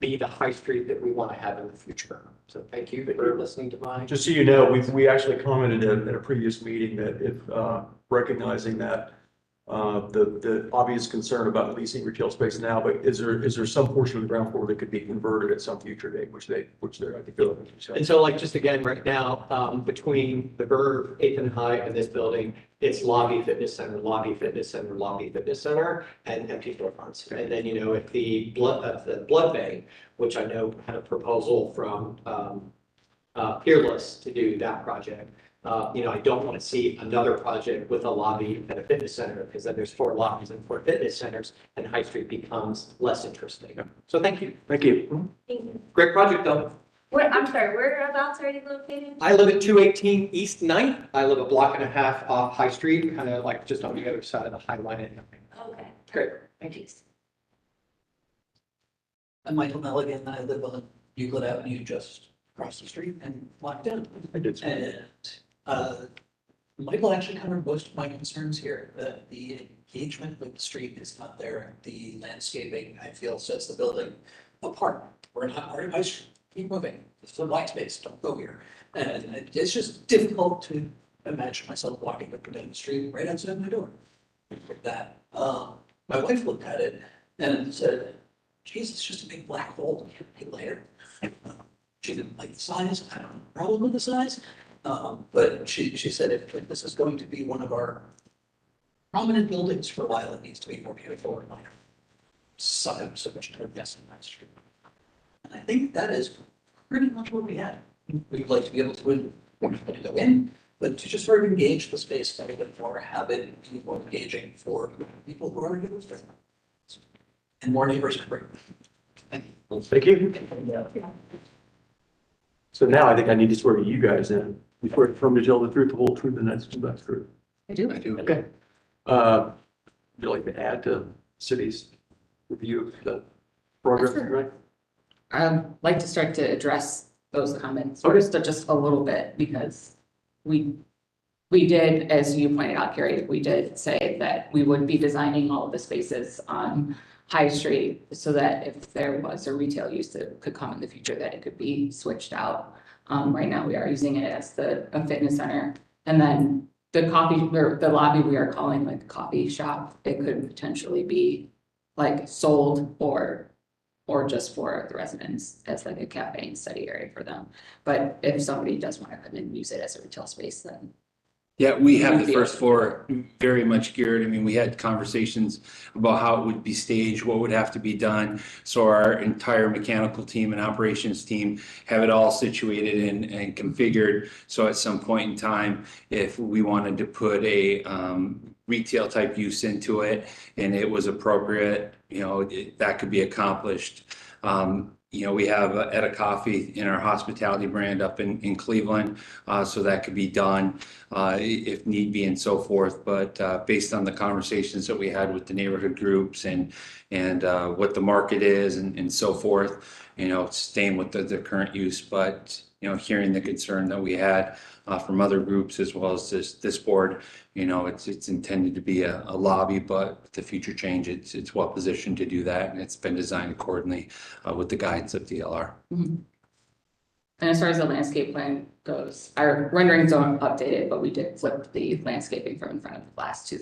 be the High Street that we want to have in the future. So thank you for listening to mine. Just so you know, we actually commented at a previous meeting that if recognizing that the obvious concern about leasing retail space now, but is there some portion of the ground floor that could be converted at some future date, which they're, I think they're looking to. And so, like, just again, right now, between the Verve, 8th and High, and this building, it's lobby fitness center, lobby fitness center, lobby fitness center, and empty storefronts. And then, you know, if the blood bank, which I know had a proposal from Peerless to do that project. You know, I don't want to see another project with a lobby and a fitness center, because then there's 4 lobbies and 4 fitness centers, and High Street becomes less interesting. So thank you. Thank you. Thank you. Great project, though. I'm sorry, whereabouts are you located? I live at 218 East 9th. I live a block and a half off High Street, kind of like just on the other side of the High Line. Okay. Great. Thank you. I'm Michael Milligan. I live on Euclid Avenue, just across the street and walked in. I did. And Michael actually covered most of my concerns here, that the engagement with the street is not there. The landscaping, I feel, sets the building apart. We're not part of High Street. Keep moving. It's a white space. Don't go here. And it's just difficult to imagine myself walking up and down the street right outside my door. That my wife looked at it and said, geez, it's just a big black hole. Later. She didn't like the size. I don't have a problem with the size. But she said if this is going to be one of our prominent buildings for a while, it needs to be more beautiful and lighter. So much to invest in that street. And I think that is pretty much what we had. We'd like to be able to go in, but to just sort of engage the space a little bit more, have it be more engaging for people who are good with it. And more neighbors can bring. Thank you. So now I think I need to swear you guys in. You swear firm to tell the truth, the whole truth, and that's the best truth. I do. Okay. Would you like to add to city's review of the progress, Sure. right? I'd like to start to address those comments Okay. just a little bit because we did, as you pointed out, Carrie, we did say that we would be designing all of the spaces on High Street so that if there was a retail use that could come in the future, that it could be switched out. Right now, we are using it as a fitness center. And then the coffee, or the lobby we are calling like the coffee shop, it could potentially be like sold or just for the residents as like a cafe and study area for them. But if somebody does want to come in and use it as a retail space, then Yeah, we have the first floor very much geared. I mean, we had conversations about how it would be staged, what would have to be done. So our entire mechanical team and operations team have it all situated and configured. So at some point in time, if we wanted to put a retail type use into it and it was appropriate, that could be accomplished. We have Etta Coffee in our hospitality brand up in Cleveland, so that could be done if need be and so forth. But based on the conversations that we had with the neighborhood groups and what the market is and so forth, staying with the current use, but hearing the concern that we had from other groups as well as this board, it's intended to be a lobby, but with the future change, it's well positioned to do that, and it's been designed accordingly with the guidance of DLR. Mm-hmm. And as far as the landscape plan goes, our renderings don't updated, but we did flip the landscaping from in front of the glass to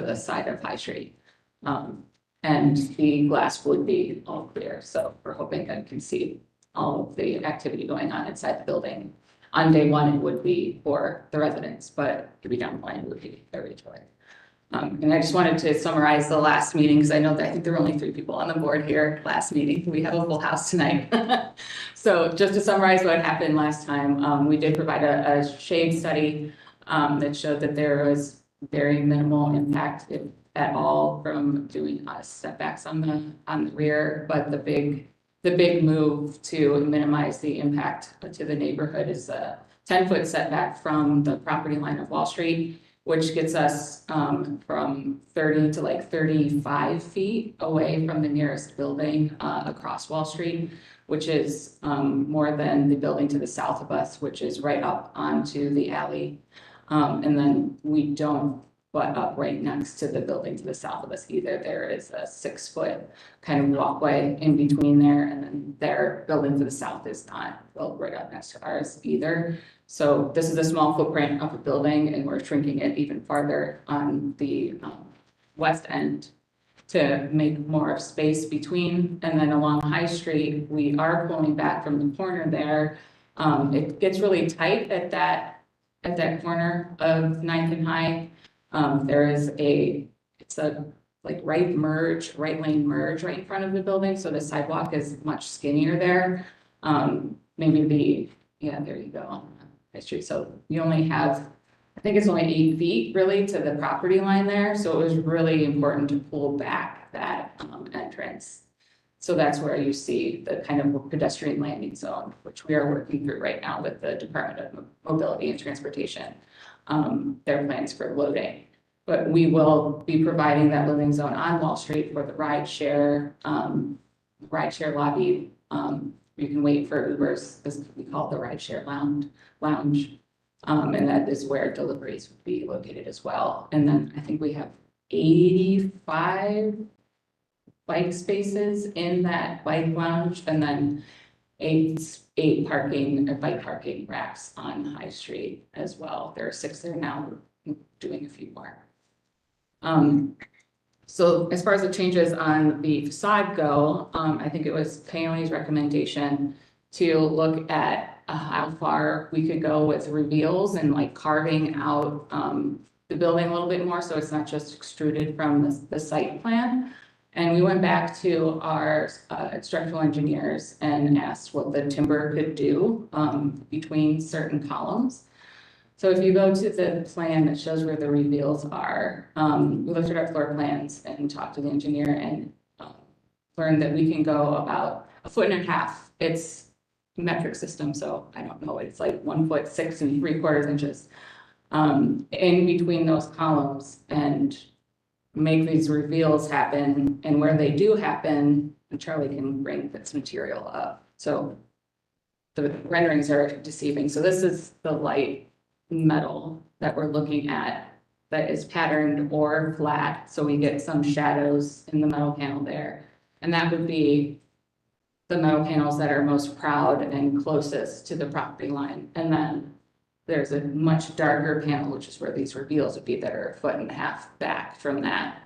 the side of High Street. And the glass would be all clear, so we're hoping that you can see all of the activity going on inside the building. On day one, it would be for the residents, but to be down the line, it would be a retailer. And I just wanted to summarize the last meeting, because I think there were only 3 people on the board here last meeting. We have a full house tonight. So just to summarize what happened last time, we did provide a shade study that showed that there was very minimal impact, if at all, from doing setbacks on the rear. But the big move to minimize the impact to the neighborhood is a 10-foot setback from the property line of Wall Street, which gets us from 30 to like 35 feet away from the nearest building across Wall Street, which is more than the building to the south of us, which is right up onto the alley. And then we don't butt up right next to the building to the south of us either. There is a 6-foot kind of walkway in between there, and then their building to the south is not built right up next to ours either. So this is a small footprint of a building, and we're shrinking it even farther on the west end to make more space between. And then along High Street, we are pulling back from the corner there. It gets really tight at that corner of 9th and High. There is it's a like right lane merge right in front of the building. So the sidewalk is much skinnier there. There you go on High Street. So you only have, I think it's only 8 feet really to the property line there. So it was really important to pull back that entrance. So that's where you see the kind of pedestrian landing zone, which we are working through right now with the Department of Mobility and Transportation. Their plans for loading. But we will be providing that loading zone on Wall Street for the rideshare lobby. You can wait for Ubers. This we call the rideshare lounge. And that is where deliveries would be located as well. And then I think we have 85 bike spaces in that bike lounge, and then eight bike parking racks on High Street as well. There are 6 there now. We're doing a few more. So as far as the changes on the facade go, I think it was Paoli's recommendation to look at how far we could go with reveals and like carving out the building a little bit more, so it's not just extruded from the site plan. And we went back to our structural engineers and asked what the timber could do between certain columns. So if you go to the plan that shows where the reveals are, we looked at our floor plans and talked to the engineer and learned that we can go about 1.5 feet. It's a metric system, so I don't know. It's like 1 foot 6 3/4 inches. in between those columns and make these reveals happen. And where they do happen, and Charlie can bring this material up. So the renderings are deceiving. So this is the light metal that we're looking at that is patterned or flat. So we get some shadows in the metal panel there. And that would be the metal panels that are most proud and closest to the property line. And then there's a much darker panel, which is where these reveals would be, that are 1.5 feet back from that.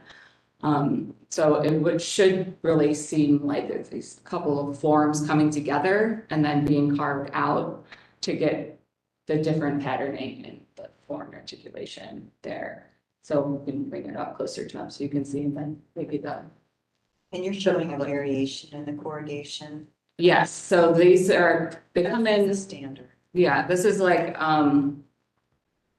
So it should really seem like there's these couple of forms coming together and then being carved out to get the different patterning and the form articulation there. So we can bring it up closer to them so you can see then maybe the. And you're showing a variation in the corrugation. Yes, so these are, they come That's in. the standard. Yeah, this is like,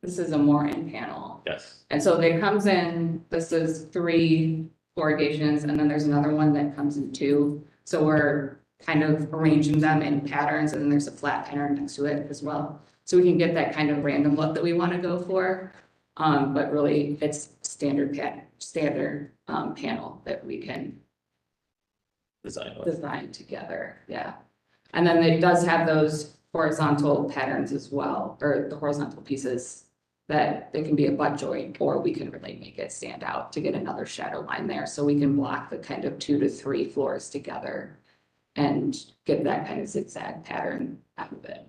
this is a Moran panel. Yes. And so it comes in, this is 3 corrugations, and then there's another one that comes in 2. So we're kind of arranging them in patterns, and then there's a flat pattern next to it as well. So we can get that kind of random look that we want to go for. But really it's standard panel that we can design together. Yeah. And then it does have those horizontal patterns as well, or the horizontal pieces that they can be a butt joint, or we can really make it stand out to get another shadow line there. So we can block the kind of 2 to 3 floors together and get that kind of zigzag pattern out of it.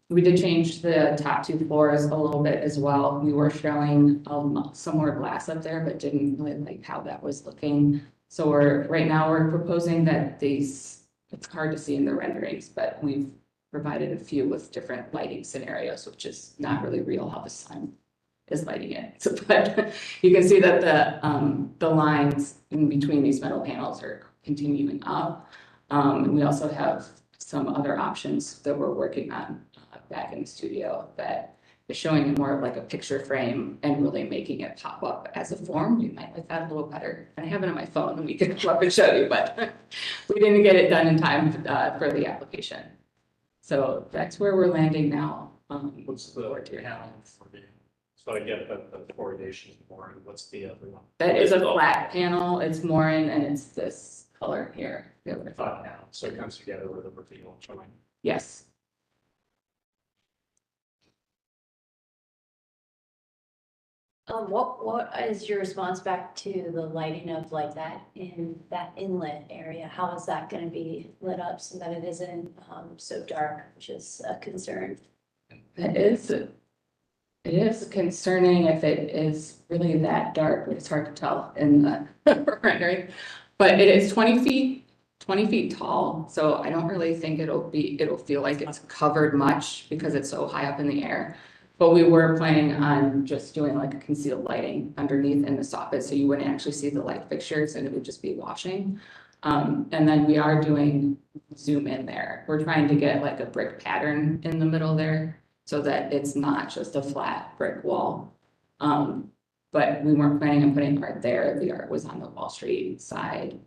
We did change the top 2 floors a little bit as well. We were showing some more glass up there, but didn't really like how that was looking. So right now we're proposing that these, it's hard to see in the renderings, but we've provided a few with different lighting scenarios, which is not really real how the sun is lighting it. So, but you can see that the lines in between these metal panels are continuing up. And we also have some other options that we're working on back in the studio that is showing it more of like a picture frame and really making it pop up as a form. You might like that a little better. I have it on my phone and we can come up and show you, but we didn't get it done in time for the application. So that's where we're landing now. What's the panel for me? So I get that the corrugation is more, and what's the other one? That is a flat panel. It's Moran and it's this color here. Flat panel, so it comes together with a reveal joint. Yes. What is your response back to the lighting of like that in that inlet area? How is that gonna be lit up so that it isn't so dark, which is a concern? It is concerning if it is really that dark, but it's hard to tell in the rendering. But it is 20 feet tall, so I don't really think it'll feel like it's covered much because it's so high up in the air. But we were planning on just doing like a concealed lighting underneath in the soffit, so you wouldn't actually see the light fixtures and it would just be washing. And then we are doing zoom in there. We're trying to get like a brick pattern in the middle there so that it's not just a flat brick wall. But we weren't planning on putting art there. The art was on the Wall Street side.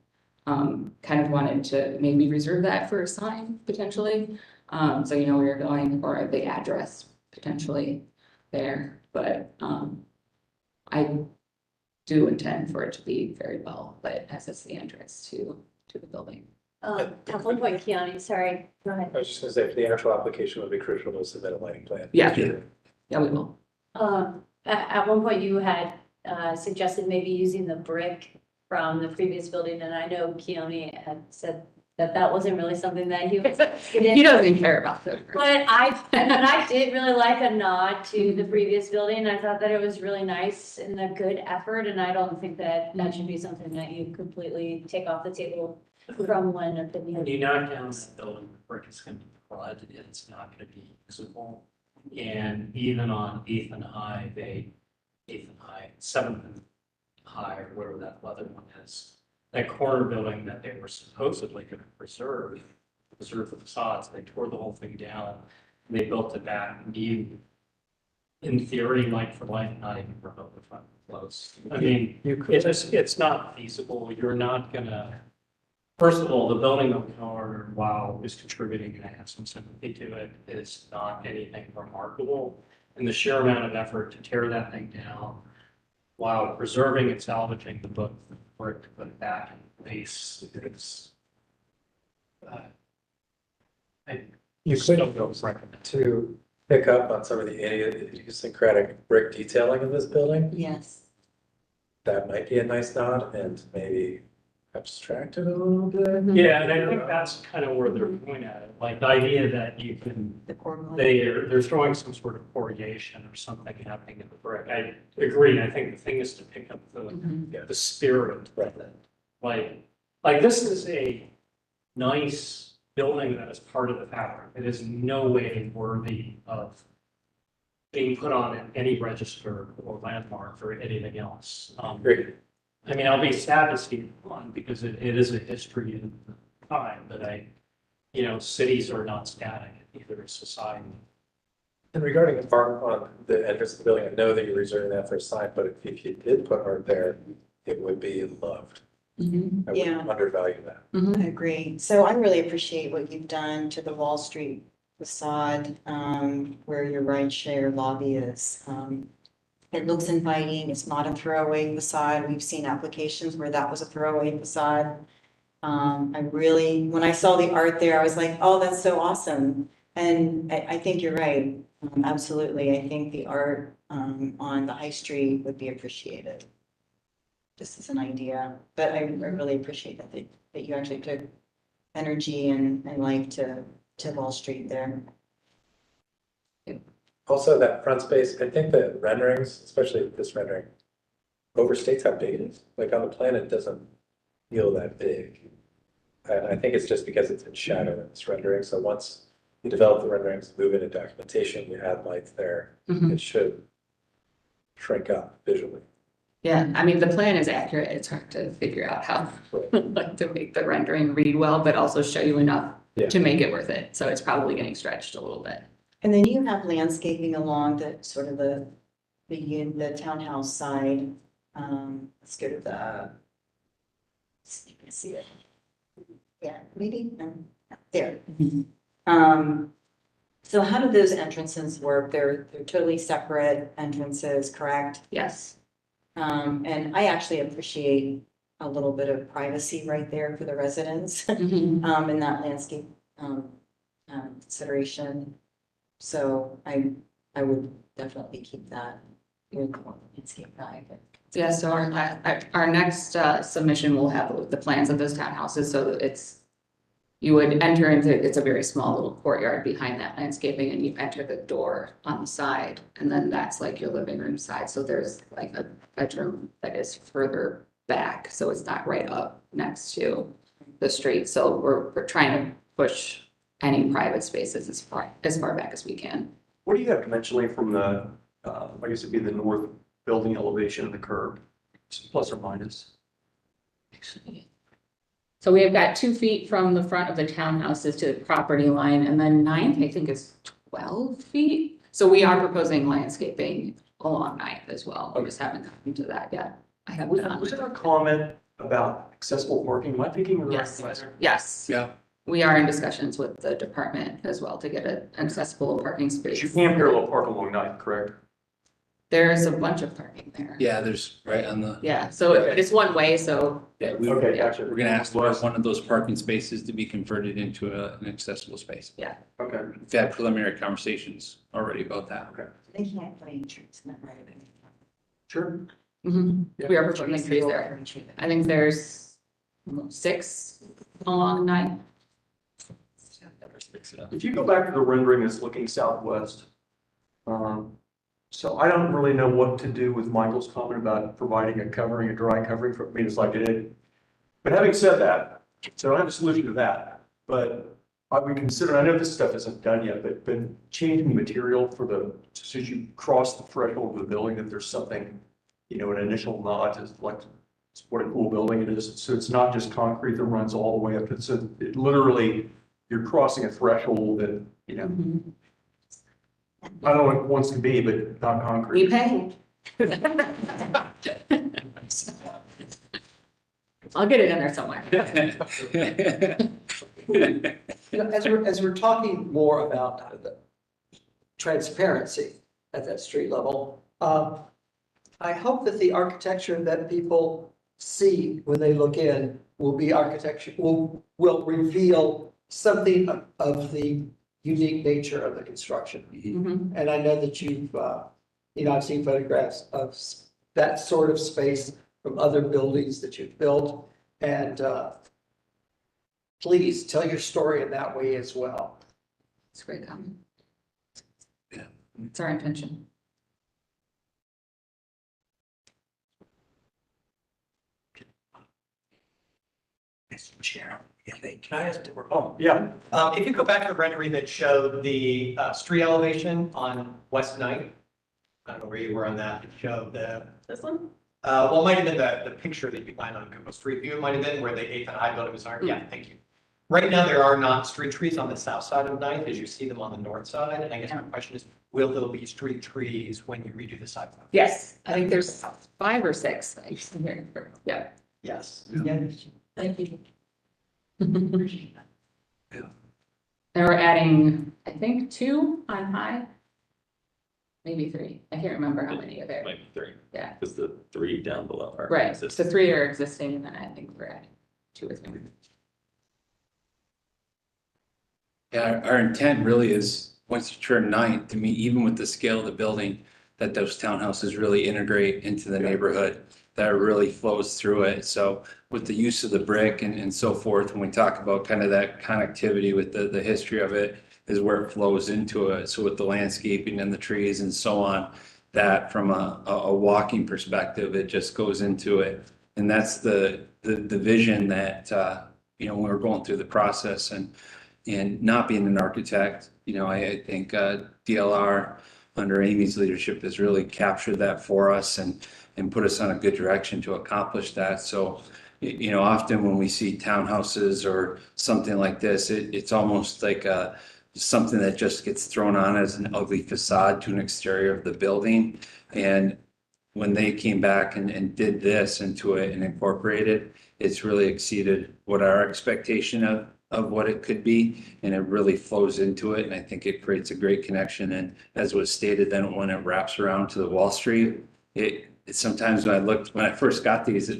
Kind of wanted to maybe reserve that for a sign potentially. So you know where you're going, or the address potentially there, but I do intend for it to be very well lit as it's the entrance to the building. At one point, Keanu, sorry, go ahead. I was just gonna say, for the actual application, would be crucial to submit a lighting plan. Yeah, yeah, we will. At one point you had suggested maybe using the brick from the previous building, and I know Keone had said that wasn't really something that he was. He doesn't care about that. But I did really like a nod to the previous building. I thought that it was really nice and a good effort, and I don't think that should be something that you completely take off the table from one of the. When you knock down that building, the brick is gonna be blood, it's not gonna be usable. And even on 8th and High, 7th and High, or whatever that other one is, that corner building that they were supposedly gonna preserve the facades, they tore the whole thing down. They built it back, and you, in theory, like for life, not even remotely close. I mean, it's not feasible. You're not gonna. First of all, the building on the corner, while is contributing and I have some sympathy to it, is not anything remarkable. and the sheer amount of effort to tear that thing down while preserving and salvaging the book for it to put it back in place, it's, You still could, feels like to pick up on some of the idiosyncratic brick detailing of this building, Yes. that might be a nice nod and maybe abstract it a little bit. Yeah, and I think that's kind of where they're going at it, like the idea that you can, The core. they're throwing some sort of corrugation or something happening in the brick. I agree, I think the thing is to pick up the spirit of it. Like this is a nice building that is part of the fabric. It is in no way worthy of being put on any register or landmark or anything else. Great. I mean, I'll be sad to see it gone because it is a history in time, but cities are not static, neither is society. And regarding the art on the entrance of the building, I know that you're reserving that for a sign, but if you did put art there, it would be loved. I Yeah. wouldn't undervalue that. I agree. So I really appreciate what you've done to the Wall Street facade, where your ride share lobby is. It looks inviting. It's not a throwaway facade. We've seen applications where that was a throwaway facade. When I saw the art there, I was like, oh, that's so awesome. And I think you're right. Absolutely. I think the art, on the high street would be appreciated. Just as an idea, but I really appreciate that you actually took energy and life to Wall Street there. Also, that front space, I think the renderings, especially this rendering, overstates how big it is. Like on the plan, it doesn't feel that big. And I think it's just because it's in shadow in this rendering. So once you develop the renderings, move into documentation, you add lights there, it should shrink up visually. Yeah, I mean, the plan is accurate. It's hard to figure out how, like, to make the rendering read well, but also show you enough to make it worth it. So it's probably getting stretched a little bit. And then you have landscaping along the sort of the townhouse side. Let's go to the, you can see it. Yeah, maybe, there. So how do those entrances work? They're totally separate entrances, correct? Yes. And I actually appreciate a little bit of privacy right there for the residents, in that landscape, consideration. So I would definitely keep that in the landscape guide. Yeah, so our next submission will have the plans of those townhouses, so you would enter into, it's a very small little courtyard behind that landscaping, and you enter the door on the side, and then that's like your living room side, so there's like a bedroom that is further back, so it's not right up next to the street, so we're trying to push any private spaces as far back as we can. What do you have dimensionally from the, I guess it'd be the north building elevation of the curb, plus or minus? So we have got 2 feet from the front of the townhouses to the property line, and then 9th, I think, is 12 feet. So we are proposing landscaping along 9th as well. We just haven't gotten to that yet. I have not. Was there a comment about accessible parking? Am I thinking of the right Yes, place? yes. Yeah. We are in discussions with the department as well to get an accessible parking But space. you can't parallel park along Ninth, correct? There's a bunch of parking there. Yeah, there's right on the, Yeah, so it's one way, so. yeah, Okay, gotcha. we're gonna ask for one of those parking spaces to be converted into an accessible space. Okay. We've had preliminary conversations already about that. Okay. They can't put any trees in that right away. Sure. We are proposing trees there. I think there's 6 along 9th. If you go back to the rendering that's looking southwest, so I don't really know what to do with Michael's comment about providing a covering, a dry covering for me, it's like it is. But having said that, so I don't have a solution to that, but I would consider, I know this stuff isn't done yet, but changing the material for so as you cross the threshold of the building, that there's something, an initial nod to like, what a cool building it is. So it's not just concrete that runs all the way up. It's it literally, you're crossing a threshold that, I don't know what it wants to be, but not concrete. We pay. I'll get it in there somewhere. As we're talking more about the transparency at that street level. I hope that the architecture that people see when they look in will be architecture, will reveal something of the unique nature of the construction. Mhm. And I know that you've, I've seen photographs of that sort of space from other buildings that you've built. And please tell your story in that way as well. It's a great comment. Yeah. It's our intention. Chair, can I ask, Yeah, if you go back to the rendering that showed the street elevation on West Ninth, I don't know where you were on that, it showed the, This one? well, it might have been the picture that you find on Google Street View, it might have been where the 8th and I building was on, yeah, thank you. Right now, there are not street trees on the south side of Ninth as you see them on the north side, and I guess my question is, will there be street trees when you redo the sidewalk? Yes, I think there's 5 or 6. I used to hear. Yeah. Yes. Thank you. And we're adding, I think, 2 on High. Maybe 3. I can't remember how many are there. Might be 3. Yeah. Because the 3 down below are. Right, existing. so 3 are existing, and then I think we're adding 2 or 3. Yeah, our intent really is, once you turn 9th, to me, even with the scale of the building, that those townhouses really integrate into the neighborhood, that really flows through it. So with the use of the brick and so forth, when we talk about kind of that connectivity with the history of it, is where it flows into it. So with the landscaping and the trees and so on, that from a walking perspective, it just goes into it. And that's the vision that, when we're going through the process and not being an architect, I think DLR under Amy's leadership has really captured that for us and put us on a good direction to accomplish that. So, often when we see townhouses or something like this, it's almost like something that just gets thrown on as an ugly facade to an exterior of the building. And when they came back and did this into it and incorporated, it's really exceeded what our expectation of what it could be, and it really flows into it, and I think it creates a great connection. And as was stated, then when it wraps around to the Wall Street, it sometimes when I first got these,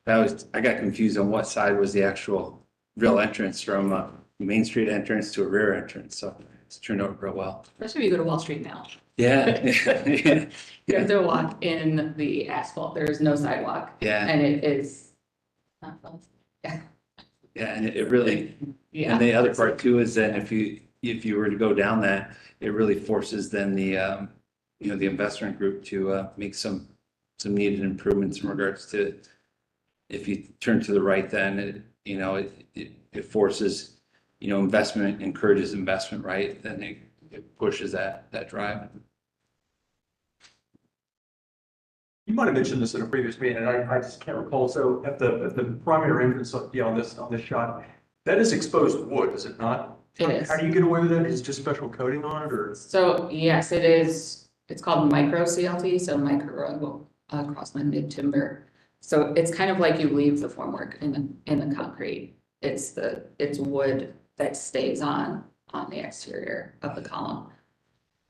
I got confused on what side was the actual real entrance from a Main Street entrance to a rear entrance, so it's turned out real well. Especially if you go to Wall Street now. Yeah. You have to walk in the asphalt. There is no sidewalk. Yeah. And it is not fun. Yeah. Yeah, and it really, Yeah. and the other part too is that if you were to go down that, it really forces then the investment group to make some needed improvements in regards to, if you turn to the right, then it forces, investment, encourages investment, right? Then it pushes that drive. you might have mentioned this in a previous meeting, and I just can't recall. So at the primary entrance, on this shot, that is exposed wood, is it not? It is. How do you get away with that? Is it just special coating on it, or? So yes, it is. It's called micro CLT, so micro rug cross-laminated timber. So it's kind of like you leave the formwork in the concrete. It's wood that stays on the exterior of the column.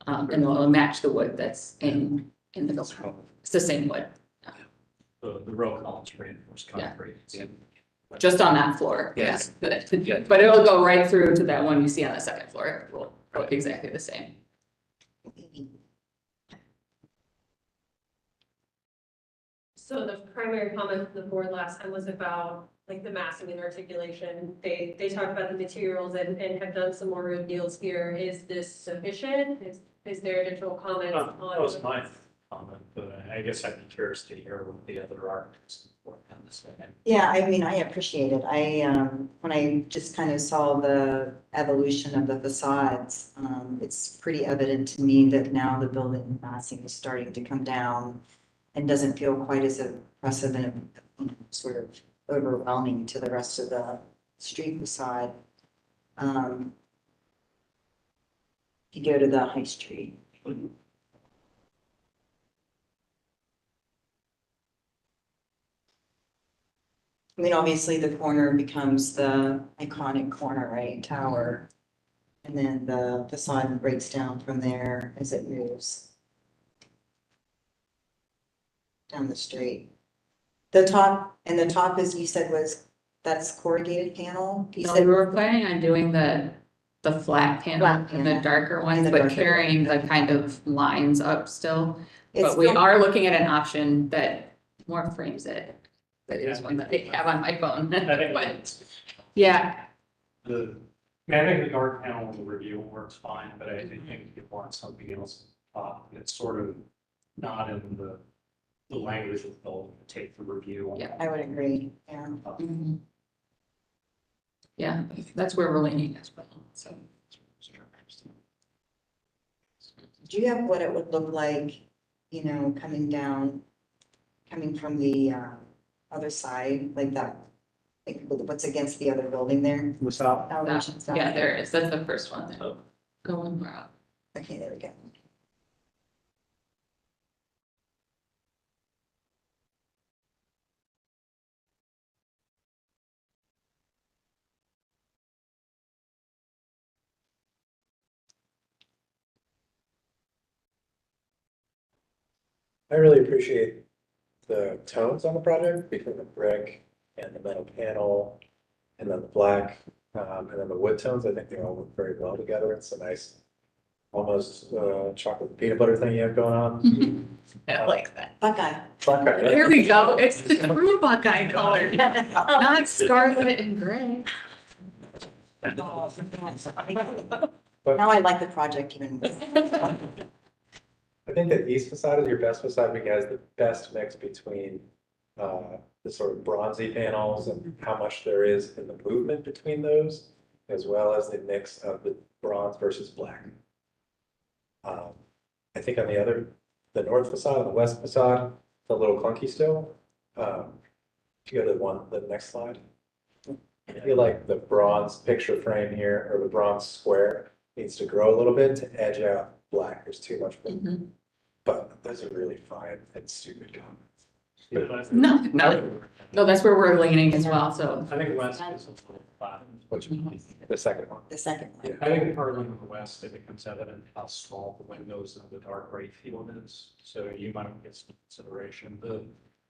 And it'll match the wood that's in the building. It's the same wood, The row columns reinforced concrete. Yeah. just on that floor. Yes. But Yeah. but it'll go right through to that one you see on the second floor. It will go exactly the same. So the primary comment from the board last time was about like the massing and articulation. They talked about the materials and have done some more reveals here. Is this sufficient? Is there additional comments on? That was my comment, but I guess I'd be curious to hear what the other architects work on this thing. Yeah, I mean, I appreciate it. When I just kind of saw the evolution of the facades, it's pretty evident to me that now the building massing is starting to come down and doesn't feel quite as oppressive and sort of overwhelming to the rest of the street facade. If you go to the High Street. I mean, obviously the corner becomes the iconic corner, right, tower. And then the facade breaks down from there as it moves. down the street. The top, and the top is, you said that's corrugated panel? You No, said we were planning on doing the flat panel Flat and the panel. darker ones, And the but darker carrying the kind of lines up still. it's But we still- are looking at an option that more frames it. That is one that I have on my phone. But, yeah, I think the dark panel in the review works fine, but I think you want something else on top. It's sort of not in the language of the building to take the review. Yeah. I would agree, yeah. mhm. Yeah, that's where we're leaning as well, so. Do you have what it would look like, you know, coming down, coming from the other side, like that, like what's against the other building there? The south. Elevation south. Yeah, there is, that's the first one there. Oh. Going up. Okay, there we go. I really appreciate the tones on the project between the brick and the metal panel and then the black, and then the wood tones. I think they all work very well together. It's a nice, almost chocolate peanut butter thing you have going on. I like that. Buckeye. Buckeye, right? Here we go, it's the true Buckeye color, not scarlet and gray. Oh, now I like the project even more. I think the east facade is your best facade because it has the best mix between the sort of bronzy panels and how much there is in the movement between those, as well as the mix of the bronze versus black. I think on the north facade and the west facade, it's a little clunky still. If you go to the next slide. I feel like the bronze picture frame here, or the bronze square, needs to grow a little bit to edge out black. There's too much. Mhm. But those are really fine and stupid comments. No, that's where we're leaning as well, so. I think west is a little flat. Which, the second one. The second one. I think partly in the west, it becomes evident how small the windows of the dark gray field is, so you might get some consideration.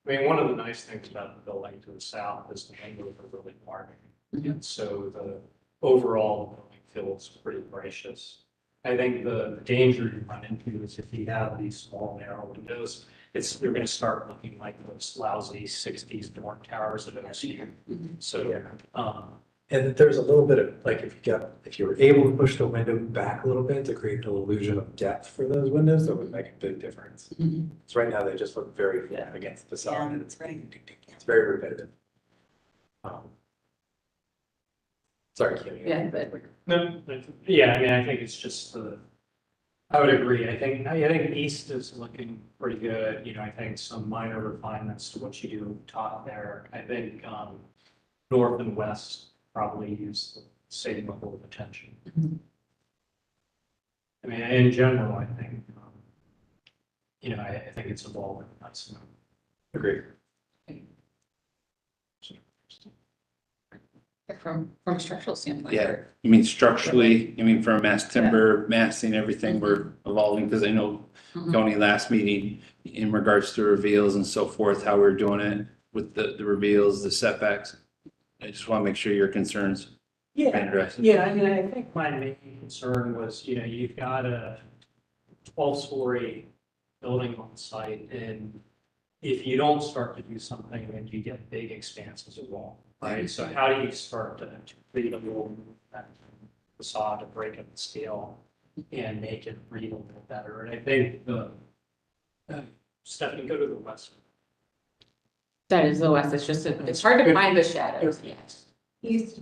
One of the nice things about the building to the south is the windows are really large. And so the overall building feels pretty gracious. I think the danger you run into is if you have these small narrow windows, you're gonna start looking like those lousy 60s dorm towers that I've seen. So, And there's a little bit of, like, if you were able to push the window back a little bit to create an illusion of depth for those windows, that would make a big difference. So right now, they just look very flat against the facade, Yeah, and that's right. it's very repetitive. Sorry, Kim. Yeah, but no, I think it's just I would agree. I think east is looking pretty good. I think some minor refinements to what you do top there. I think, north and west probably use the same level of attention. In general, I think, I think it's evolving. That's Agreed. from a structural standpoint. Yeah, you mean structurally, from mass timber, massing, everything, we're evolving, because I know Tony last meeting in regards to reveals and so forth, how we're doing it with the reveals, the setbacks. I just want to make sure your concerns are addressed. I think my main concern was, you've got a 12-story building on site, and if you don't start to do something, then you get big expanses of wall, right? So how do you start to create a little facade to break up the scale and make it read a little better? And I think Stephanie, go to the west. That is the west, it's hard to find the shadows, yes. East.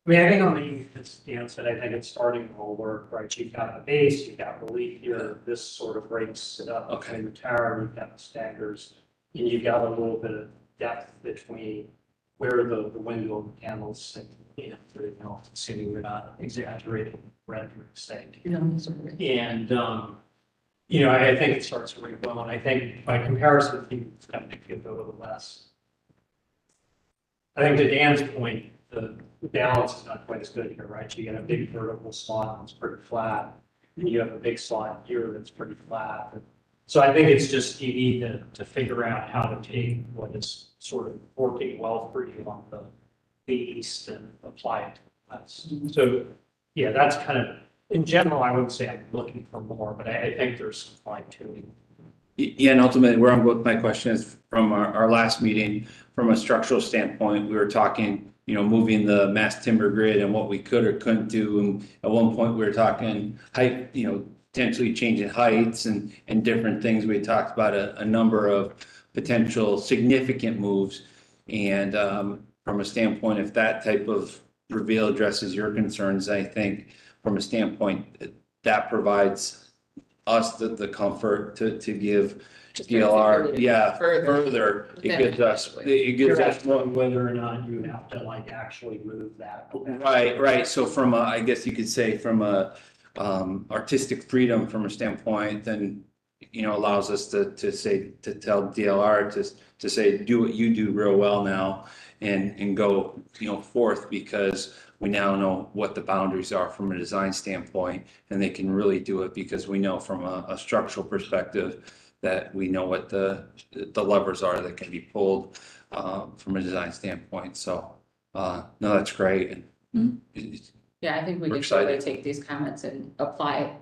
I think on the east, it's, I think it's starting to all work, right? You've got the base, you've got relief here, this sort of breaks it up. Okay. The tower, you've got the staggers, and you've got a little bit of depth between where the window and the panels sit. Assuming we're not exaggerating rendering sake. And, I think it starts to read well, and I think by comparison, it's going to go to the west. I think to Dan's point, the balance is not quite as good here, right? You get a big vertical slot that's pretty flat, and you have a big slot here that's pretty flat. So I think it's just, you need to figure out how to take what is sort of working well for you on the east and apply it to the west. So, yeah, that's kind of, in general, I would say I'm looking for more, but I think there's some fine tuning. Yeah, and ultimately, where I'm going with my question is from our last meeting, from a structural standpoint, we were talking, moving the mass timber grid and what we could or couldn't do. And at one point, we were talking height, potentially changing heights and different things. We talked about a number of potential significant moves. And from a standpoint, if that type of reveal addresses your concerns, I think from a standpoint, that provides us the comfort to give Just DLR, further- yeah, further. further. It gives You're us asking whether or not you have to like actually move that. Right. So from I guess you could say from a artistic freedom from a standpoint, then, allows us to tell DLR to say, do what you do real well now and go, forth, because we now know what the boundaries are from a design standpoint, and they can really do it because we know from a structural perspective that we know what the levers are that can be pulled from a design standpoint. So, no, that's great. And Yeah, I think we We're can totally excited. take these comments and apply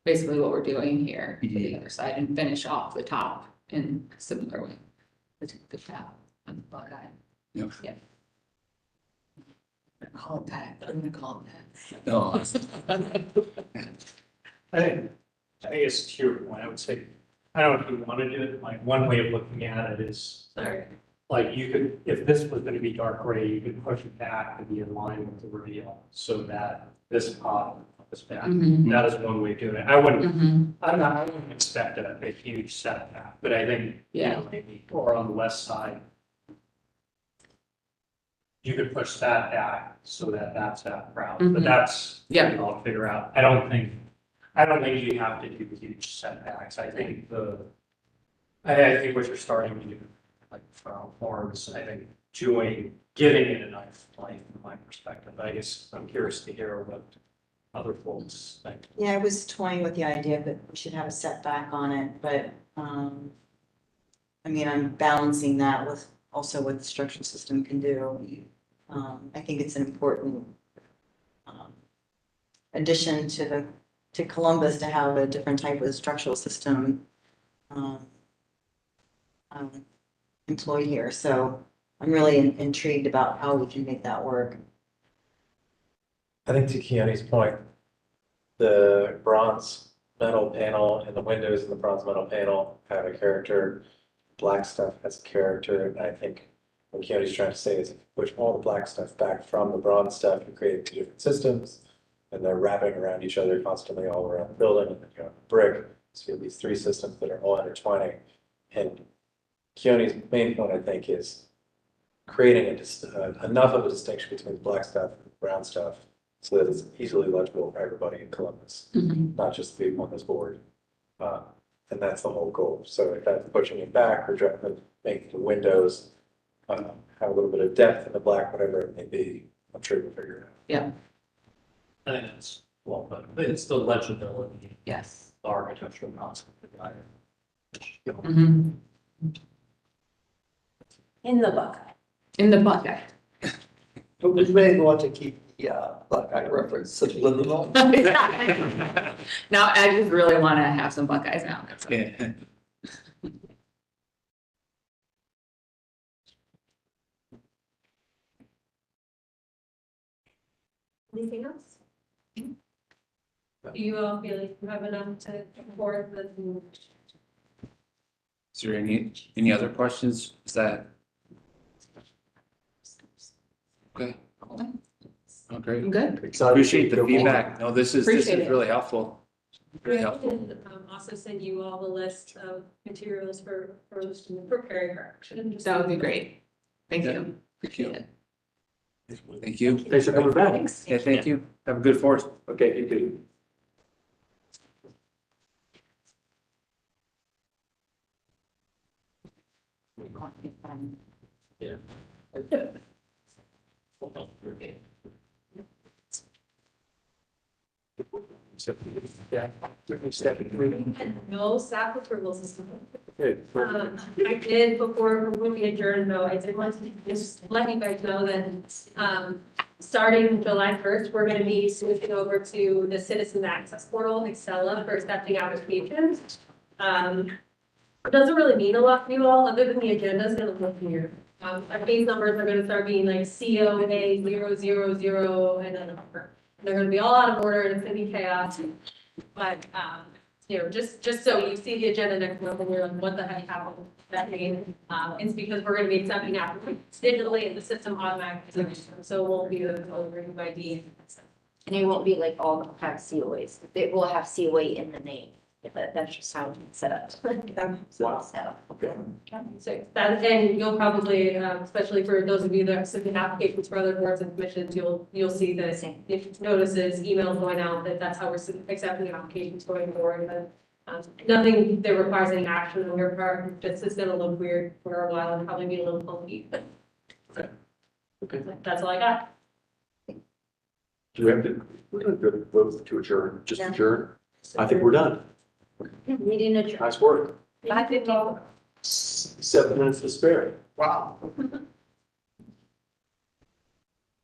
basically what we're doing here to the Mhm. other side and finish off the top in a similar way. The top on the Buckeye. Yep. Yeah. I'm gonna call it that. I'm gonna call it that. No. I think it's to your point, I would say, I don't know if you want to do it, like, one way of looking at it is, Sorry. like, you could, if this was going to be dark gray, you could push it back to be in line with the reveal, so that this pot is back. Mhm. That is one way of doing it. I wouldn't Mhm. I wouldn't expect a huge setback, but I think, Yeah. maybe, or on the west side, you could push that back so that that's that crowd, but Mhm. that's, Yeah. I'll figure out. I don't think you have to do huge setbacks. I think I think what you're starting to do, like, forms, I think giving it a nice life from my perspective. I guess I'm curious to hear what other folks think. Yeah, I was toying with the idea that we should have a setback on it, but, I mean, I'm balancing that with also what the structural system can do. I think it's an important, addition to Columbus to have a different type of structural system, employed here, so I'm really intrigued about how we can make that work. I think to Keanu's point, the bronze metal panel and the windows in the bronze metal panel have a character. Black stuff has a character, and I think what Keanu's trying to say is if you push all the black stuff back from the bronze stuff, you create two different systems, and they're wrapping around each other constantly all around the building, and then you have brick, so you have these three systems that are all intertwining. And Keanu's main point, I think, is creating enough of a distinction between the black stuff and the brown stuff so that it's easily legible for everybody in Columbus, Mhm. not just the people on this board. And that's the whole goal. So if that's pushing it back or making the windows have a little bit of depth in the black, whatever it may be, I'm sure we'll figure it out. Yeah. I think it's, well, but it's the legibility, Yes. the architectural concept. Mhm. In the Buckeye. In the Buckeye. But we may want to keep the, Buckeye reference subliminal. Now, I just really want to have some Buckeyes now. That's all. Yeah. Anything else? Do you all feel like you have enough to support the? Is there any other questions? Is that? Okay. Oh, great. I'm good. Appreciate the feedback. No, this is Appreciate it. really helpful. Very I helpful. can also send you all the list of materials for preparing for action. Just- That would be great. Thank Yeah. you. Appreciate it. Thank you. Thanks for coming back. Thanks. Yeah, thank you. Have a good fourth. Okay, you too. Yeah. Step three. No staff approval system. Okay. I did before we adjourned though, I did want to just let you guys know that, starting July 1st, we're gonna be switching over to the citizen access portal, Excella, for accepting applications. It doesn't really mean a lot to you all, other than the agenda is gonna look weird. Our case numbers are gonna start being like COA 000 and then a number. They're gonna be all out of order and it's gonna be chaos. But, just so you see the agenda next month and you're like, what the heck happened that day? It's because we're gonna be accepting applications digitally and the system automatically, so it won't be the code by D. And it won't be like all have COAs. It will have COA in the name, but that's just how it's set up. Wow. So, Okay. So that, and you'll probably, especially for those of you that have submitted applications for other boards and commissions, you'll see the notices, emails going out, that's how we're accepting applications going forward. But nothing that requires any action on your part, just it's gonna look weird for a while and probably be a little funky. Okay. Okay. That's all I got. Do we have to, we're gonna go to vote to adjourn, just Yeah. adjourn? I think we're done. Meeting adjourned. Nice work. 5:50. 7 minutes to spare. Wow.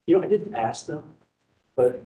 I didn't ask them, but